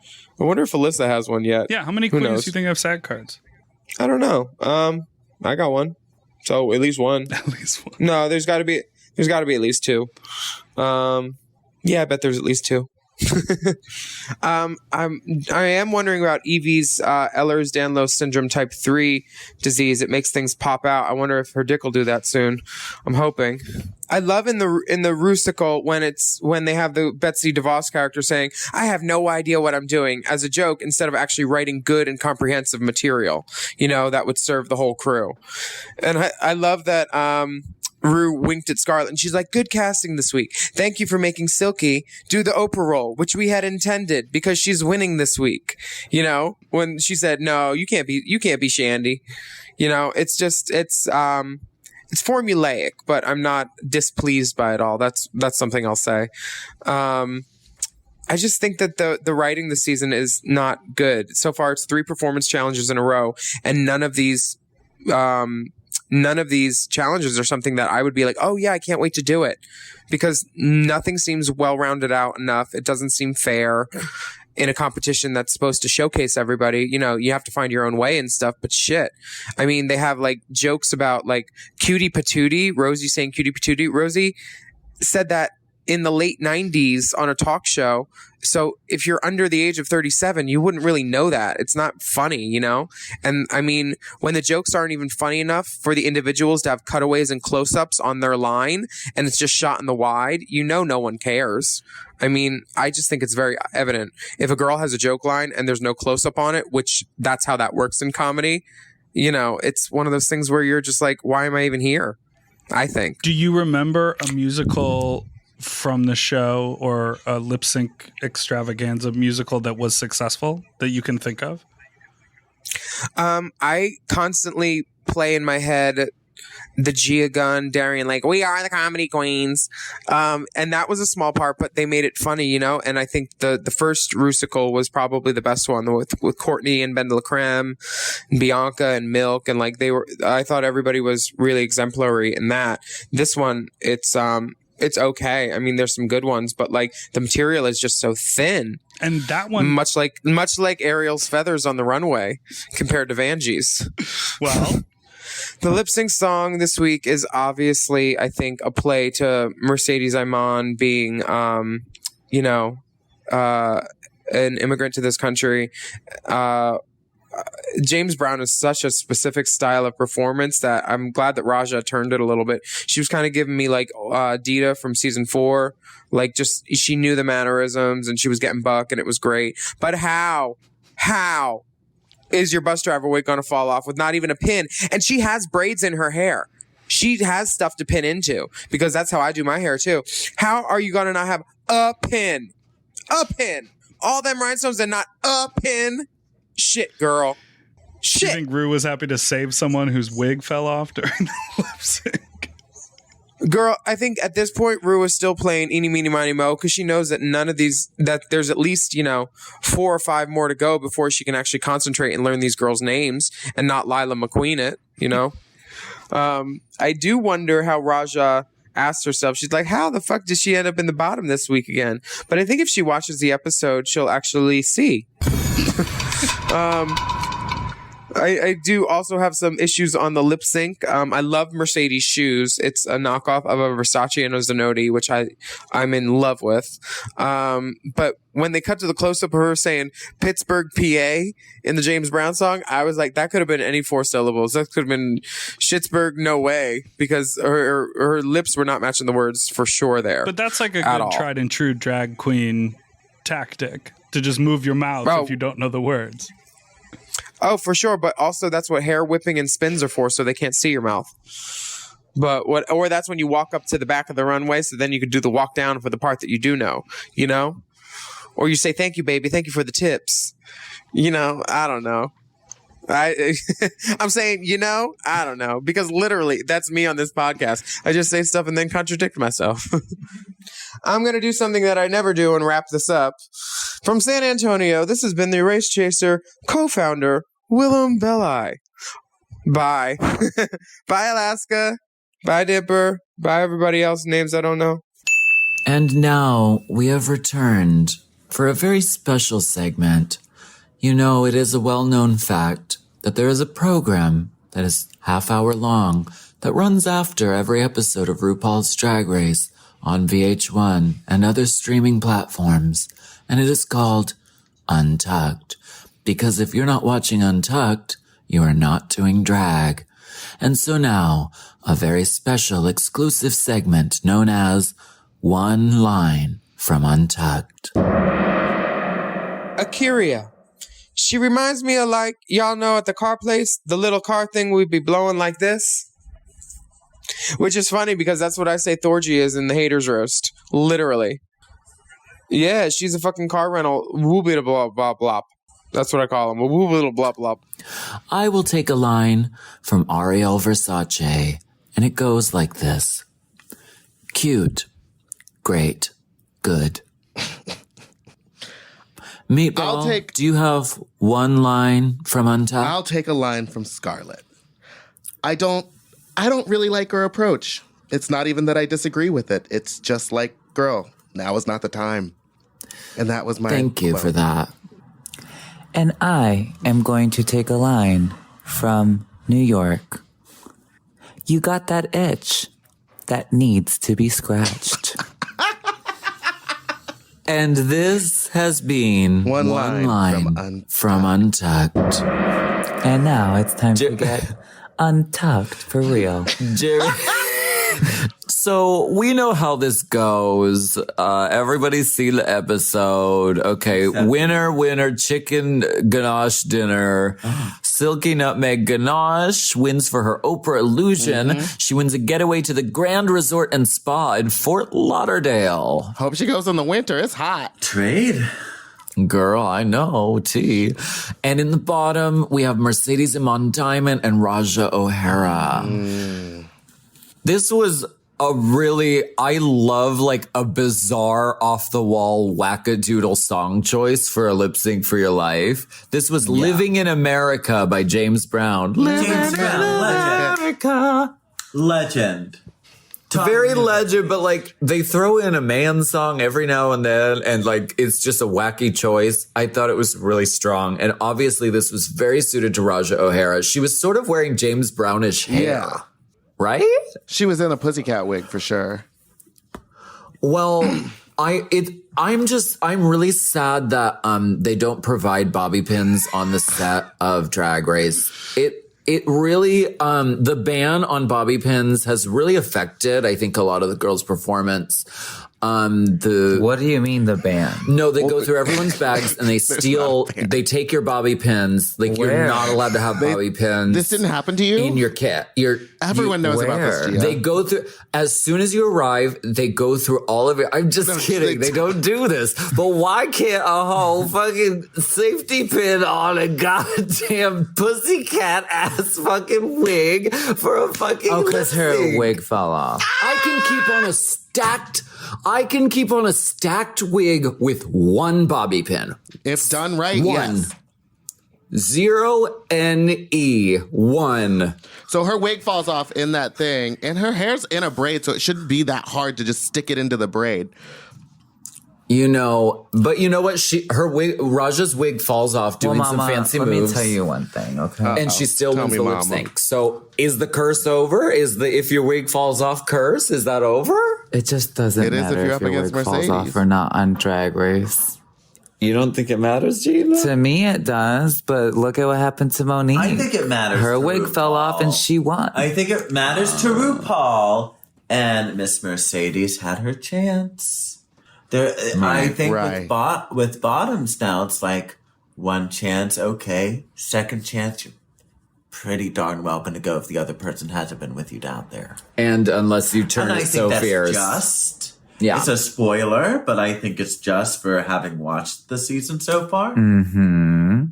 I wonder if Alyssa has one yet. Yeah, how many queens do you think have SAG cards? I don't know. I got one. So at least one. At least one. No, there's got to be at least two. Yeah, I bet there's at least two. I am wondering about Evie's Ehlers-Danlos syndrome type 3 disease. It makes things pop out. I wonder if her dick will do that soon. I'm hoping. I love in the Rusical when they have the Betsy DeVos character saying, "I have no idea what I'm doing," as a joke, instead of actually writing good and comprehensive material, that would serve the whole crew. And I love that Rue winked at Scarlett and she's like, "Good casting this week. Thank you for making Silky do the Oprah role, which we had intended because she's winning this week." When she said, "No, you can't be Shandy." It's formulaic, but I'm not displeased by it all. That's something I'll say. I just think that the writing this season is not good. So far, it's 3 performance challenges in a row, and none of these challenges are something that I would be like, "Oh yeah, I can't wait to do it," because nothing seems well rounded out enough. It doesn't seem fair in a competition that's supposed to showcase everybody. You have to find your own way and stuff, but shit. I mean, they have like jokes about like cutie patootie, Rosie saying cutie patootie. Rosie said that in the late 90s on a talk show. So if you're under the age of 37, you wouldn't really know that. It's not funny, And I mean, when the jokes aren't even funny enough for the individuals to have cutaways and close-ups on their line, and it's just shot in the wide, no one cares. I mean, I just think it's very evident. If a girl has a joke line and there's no close-up on it, which that's how that works in comedy, it's one of those things where you're just like, why am I even here? I think. Do you remember a musical from the show or a lip sync extravaganza musical that was successful that you can think of? I constantly play in my head the Gia Gunn, Darian, like, we are the comedy queens. And that was a small part, but they made it funny, And I think the first Rusical was probably the best one with Courtney and Ben de la Creme and Bianca and Milk. And like I thought everybody was really exemplary in that. This one, it's okay. I mean, there's some good ones, but like the material is just so thin. And that one, much like Ariel's feathers on the runway compared to Vanjie's. Well, the lip sync song this week is obviously, I think, a play to Mercedes Iman being, an immigrant to this country. James Brown is such a specific style of performance that I'm glad that Raja turned it a little bit. She was kind of giving me like Dita from season 4, like just she knew the mannerisms and she was getting buck and it was great. But how is your bus driver wig going to fall off with not even a pin? And she has braids in her hair. She has stuff to pin into because that's how I do my hair too. How are you going to not have a pin? A pin. All them rhinestones and not a pin? Shit, girl. Shit. Do you think Rue was happy to save someone whose wig fell off during the lip sync? Girl, I think at this point, Rue is still playing Eeny, Meeny, Miny, Mo because she knows that that there's at least, 4 or 5 more to go before she can actually concentrate and learn these girls' names and not Lila McQueen it, I do wonder how Raja asked herself, she's like, how the fuck did she end up in the bottom this week again? But I think if she watches the episode, she'll actually see. I do also have some issues on the lip sync. I love Mercedes shoes. It's a knockoff of a Versace and a Zanotti, which I'm in love with. But when they cut to the close-up of her saying Pittsburgh, PA in the James Brown song, I was like, that could have been any 4 syllables. That could have been Schittsburg, no way, because her lips were not matching the words for sure there. But that's like a good tried and true drag queen tactic, to just move your mouth if you don't know the words. Oh, for sure. But also that's what hair whipping and spins are for, so they can't see your mouth. Or that's when you walk up to the back of the runway, so then you could do the walk down for the part that you do know, Or you say, thank you, baby. Thank you for the tips. I don't know. I'm saying, I don't know. Because literally, that's me on this podcast. I just say stuff and then contradict myself. I'm going to do something that I never do and wrap this up. From San Antonio, this has been the Race Chaser co-founder, Willam Belli. Bye. Bye, Alaska. Bye, Dipper. Bye, everybody else. Names I don't know. And now we have returned for a very special segment. It is a well-known fact that there is a program that is half-hour long that runs after every episode of RuPaul's Drag Race on VH1 and other streaming platforms, and it is called Untucked. Because if you're not watching Untucked, you are not doing drag. And so now, a very special exclusive segment known as One Line from Untucked. Akiria. She reminds me of, like, y'all know at the car place, the little car thing we'd be blowing like this. Which is funny because that's what I say Thorgy is in the Haters Roast. Literally. Yeah, she's a fucking car rental. Woo-bida blah blah blah. That's what I call him. A woo-bida blah blah. I will take a line from Ariel Versace, and it goes like this. Cute. Great. Good. Meatball, do you have one line from Untucked? I'll take a line from Scarlett. I don't really like her approach. It's not even that I disagree with it. It's just like, girl, now is not the time. And that was my Thank you for that. And I am going to take a line from New York. You got that itch that needs to be scratched. And this has been one line from Untucked. And now it's time to get Untucked for real. Jerry. So we know how this goes. Everybody's seen the episode. Okay, winner, chicken ganache dinner. Silky Nutmeg Ganache wins for her Oprah illusion. She wins a getaway to the Grand Resort and Spa in Fort Lauderdale. Hope she goes in the winter. It's hot. Trade. Girl, I know, T. And in the bottom, we have Mercedes Iman Diamond and Raja O'Hara. This was I love like a bizarre off the wall wackadoodle song choice for a lip sync for your life. This was Living in America by James Brown. James Brown, legend. America. Legend. Very legend, but like they throw in a man song every now and then, and like it's just a wacky choice. I thought it was really strong, and obviously this was very suited to Raja O'Hara. She was sort of wearing James Brownish hair, right? She was in a pussycat wig for sure. Well, I'm really sad that they don't provide bobby pins on the set of Drag Race. It really, the ban on bobby pins has really affected, I think, a lot of the girls' performance. What do you mean the ban? No, they go through everyone's bags and they steal, they take your bobby pins. Like you're not allowed to have bobby pins. This didn't happen to you? In your kit. Everyone knows about this, Gia. They go through, as soon as you arrive, they go through all of it. I'm just kidding. They don't do this. But why can't a whole fucking safety pin on a goddamn pussycat ass fucking wig for a fucking because her wig fell off. I can keep on a stacked wig with one bobby pin. If done right, one. yes. 0NE1. So her wig falls off in that thing, and her hair's in a braid, so it shouldn't be that hard to just stick it into the braid. You know, but you know what? Raja's wig falls off doing some fancy moves. Let me tell you one thing, okay? And she still wins the lip sync. So is the curse over? Is the if your wig falls off curse? Is that over? It just doesn't matter if your wig falls off or not on Drag Race. You don't think it matters, Gina? To me, it does, but look at what happened to Monique. I think it matters. Her wig fell off and she won. I think it matters to RuPaul, and Miss Mercedes had her chance. I think with bottoms now, it's like one chance, okay. Second chance, you're pretty darn well going to go if the other person hasn't been with you down there. And unless you turn it so fierce. Just. Yeah. It's a spoiler, but I think it's just for having watched the season so far. Mm-hmm.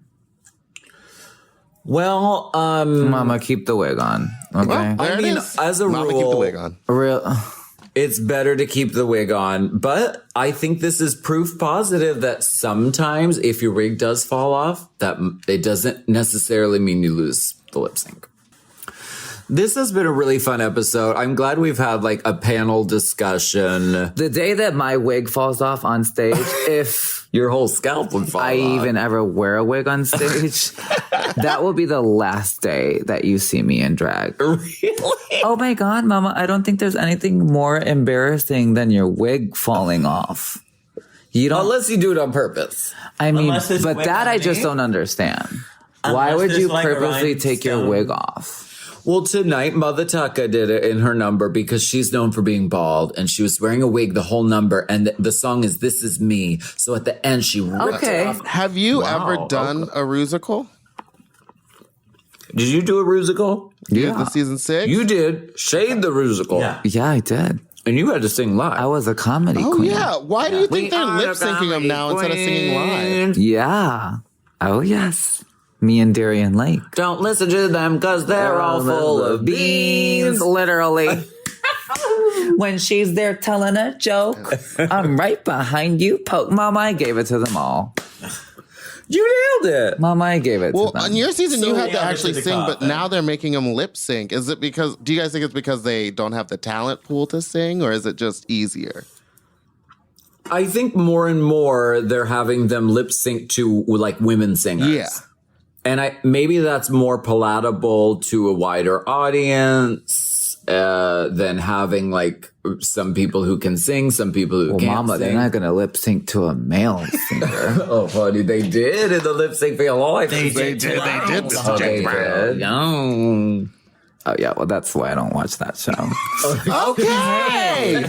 Well, Mama, keep the wig on. Okay. Well, I mean, as a Mama, rule, keep the wig on. It's better to keep the wig on, but I think this is proof positive that sometimes if your wig does fall off, that it doesn't necessarily mean you lose the lip sync. This has been a really fun episode. I'm glad we've had like a panel discussion. The day that my wig falls off on stage, if your whole scalp would fall off. even ever wear a wig on stage, that will be the last day that you see me in drag. Really? Oh my God, Mama, I don't think there's anything more embarrassing than your wig falling off. You don't, unless you do it on purpose. I mean, Unless it's but wig that on I just me. don't understand. Why Unless would there's you like a purposely take your rhinestone. wig off? Well, tonight, Mother Tucka did it in her number because she's known for being bald, and she was wearing a wig the whole number, and the song is This Is Me. So at the end, she ripped it off. Have you ever done a Rusical? Did you do a Rusical? Yeah. The season 6? You did. Shade the Rusical. Yeah. Yeah, I did. And you had to sing live. I was a comedy Oh, queen. yeah. Why do you think they're are lip syncing them now instead of singing live? Yeah. Oh, yes. Me and Darian Lake. Don't listen to them because they're all full of beans. Literally. When she's there telling a joke, I'm right behind you. Poke. Mama, I gave it to them all. You nailed it. Mama, I gave it Well, to them. on your season, you had to yeah, actually this is a sing, cop, but then. now they're making them lip sync. Is it because, do you guys think it's because they don't have the talent pool to sing, or is it just easier? I think more and more they're having them lip sync to like women singers. Yeah. And maybe that's more palatable to a wider audience than having like some people who can sing, some people who can't Mama, sing. they're not going to lip sync to a male singer. Oh, honey, they did in the lip sync for your life. They did, Mr. They James did. Oh, yeah. Well, that's why I don't watch that show. Okay.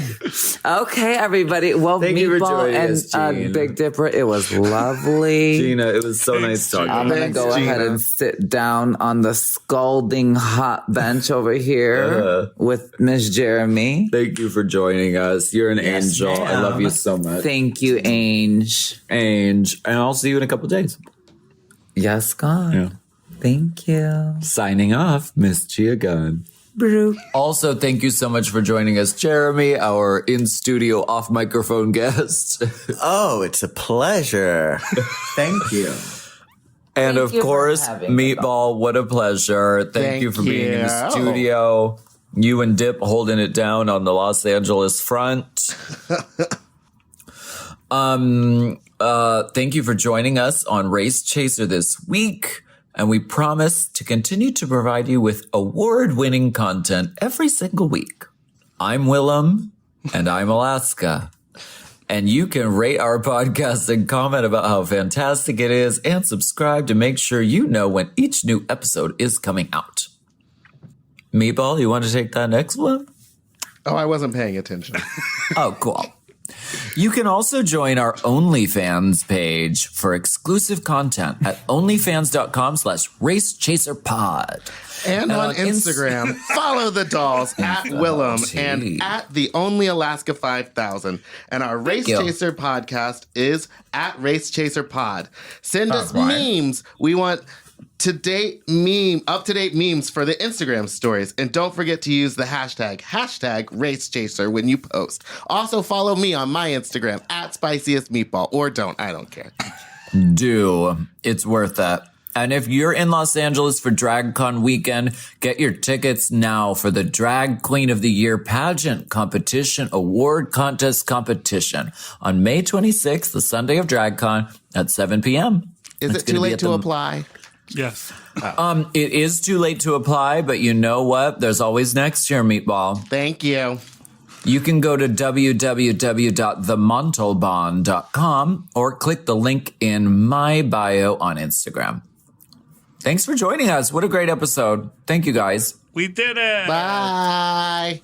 Okay, everybody. Well, Thank you for Meatball joining us, and Jean. Big Dipper, it was lovely. Gina, it was so nice talking. I'm going to go ahead and sit down on the scalding hot bench over here with Miss Jeremy. Thank you for joining us. You're an angel. ma'am. I love you so much. Thank you, Ange. And I'll see you in a couple days. Yes, God. Yeah. Thank you. Signing off, Miss Gia Gunn. Also, thank you so much for joining us, Jeremy, our in-studio, off-microphone guest. Oh, it's a pleasure. Thank you. And Thank of you for course, having me. Meatball, what a pleasure. Thank you for being in the you. studio. You and Dip holding it down on the Los Angeles front. Thank you for joining us on Race Chaser this week. And we promise to continue to provide you with award-winning content every single week. I'm Willam, and I'm Alaska. And you can rate our podcast and comment about how fantastic it is and subscribe to make sure you know when each new episode is coming out. Meatball, you want to take that next one? Oh, I wasn't paying attention. Oh, cool. You can also join our OnlyFans page for exclusive content at onlyfans.com/racechaserpod. And on Instagram, follow the dolls at Willam and at the Only Alaska 5000. And our Race Chaser podcast is at Race Chaser Pod. Send us memes. We want up-to-date memes for the Instagram stories. And don't forget to use the hashtag Race Chaser when you post. Also follow me on my Instagram at Spiciest Meatball. Or don't. I don't care. Do. It's worth it. And if you're in Los Angeles for DragCon weekend, get your tickets now for the Drag Queen of the Year pageant competition, award contest competition on May 26th, the Sunday of DragCon at 7 p.m. Is it too late to apply? Yes. It is too late to apply, but you know what? There's always next year, Meatball. Thank you. You can go to www.themontalban.com or click the link in my bio on Instagram. Thanks for joining us. What a great episode. Thank you, guys. We did it. Bye.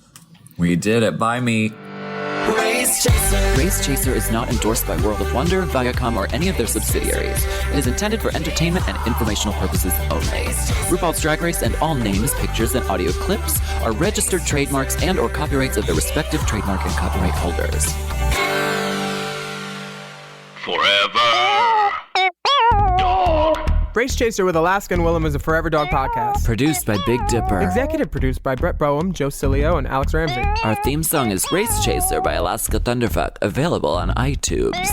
We did it. Bye, Meat. Race Chaser. Race Chaser is not endorsed by World of Wonder, Viacom, or any of their subsidiaries. It is intended for entertainment and informational purposes only. RuPaul's Drag Race and all names, pictures, and audio clips are registered trademarks and or copyrights of their respective trademark and copyright holders. Race Chaser with Alaska and Willam is a Forever Dog podcast. Produced by Big Dipper. Executive produced by Brett Boehm, Joe Cilio, and Alex Ramsey. Our theme song is Race Chaser by Alaska Thunderfuck, available on iTunes.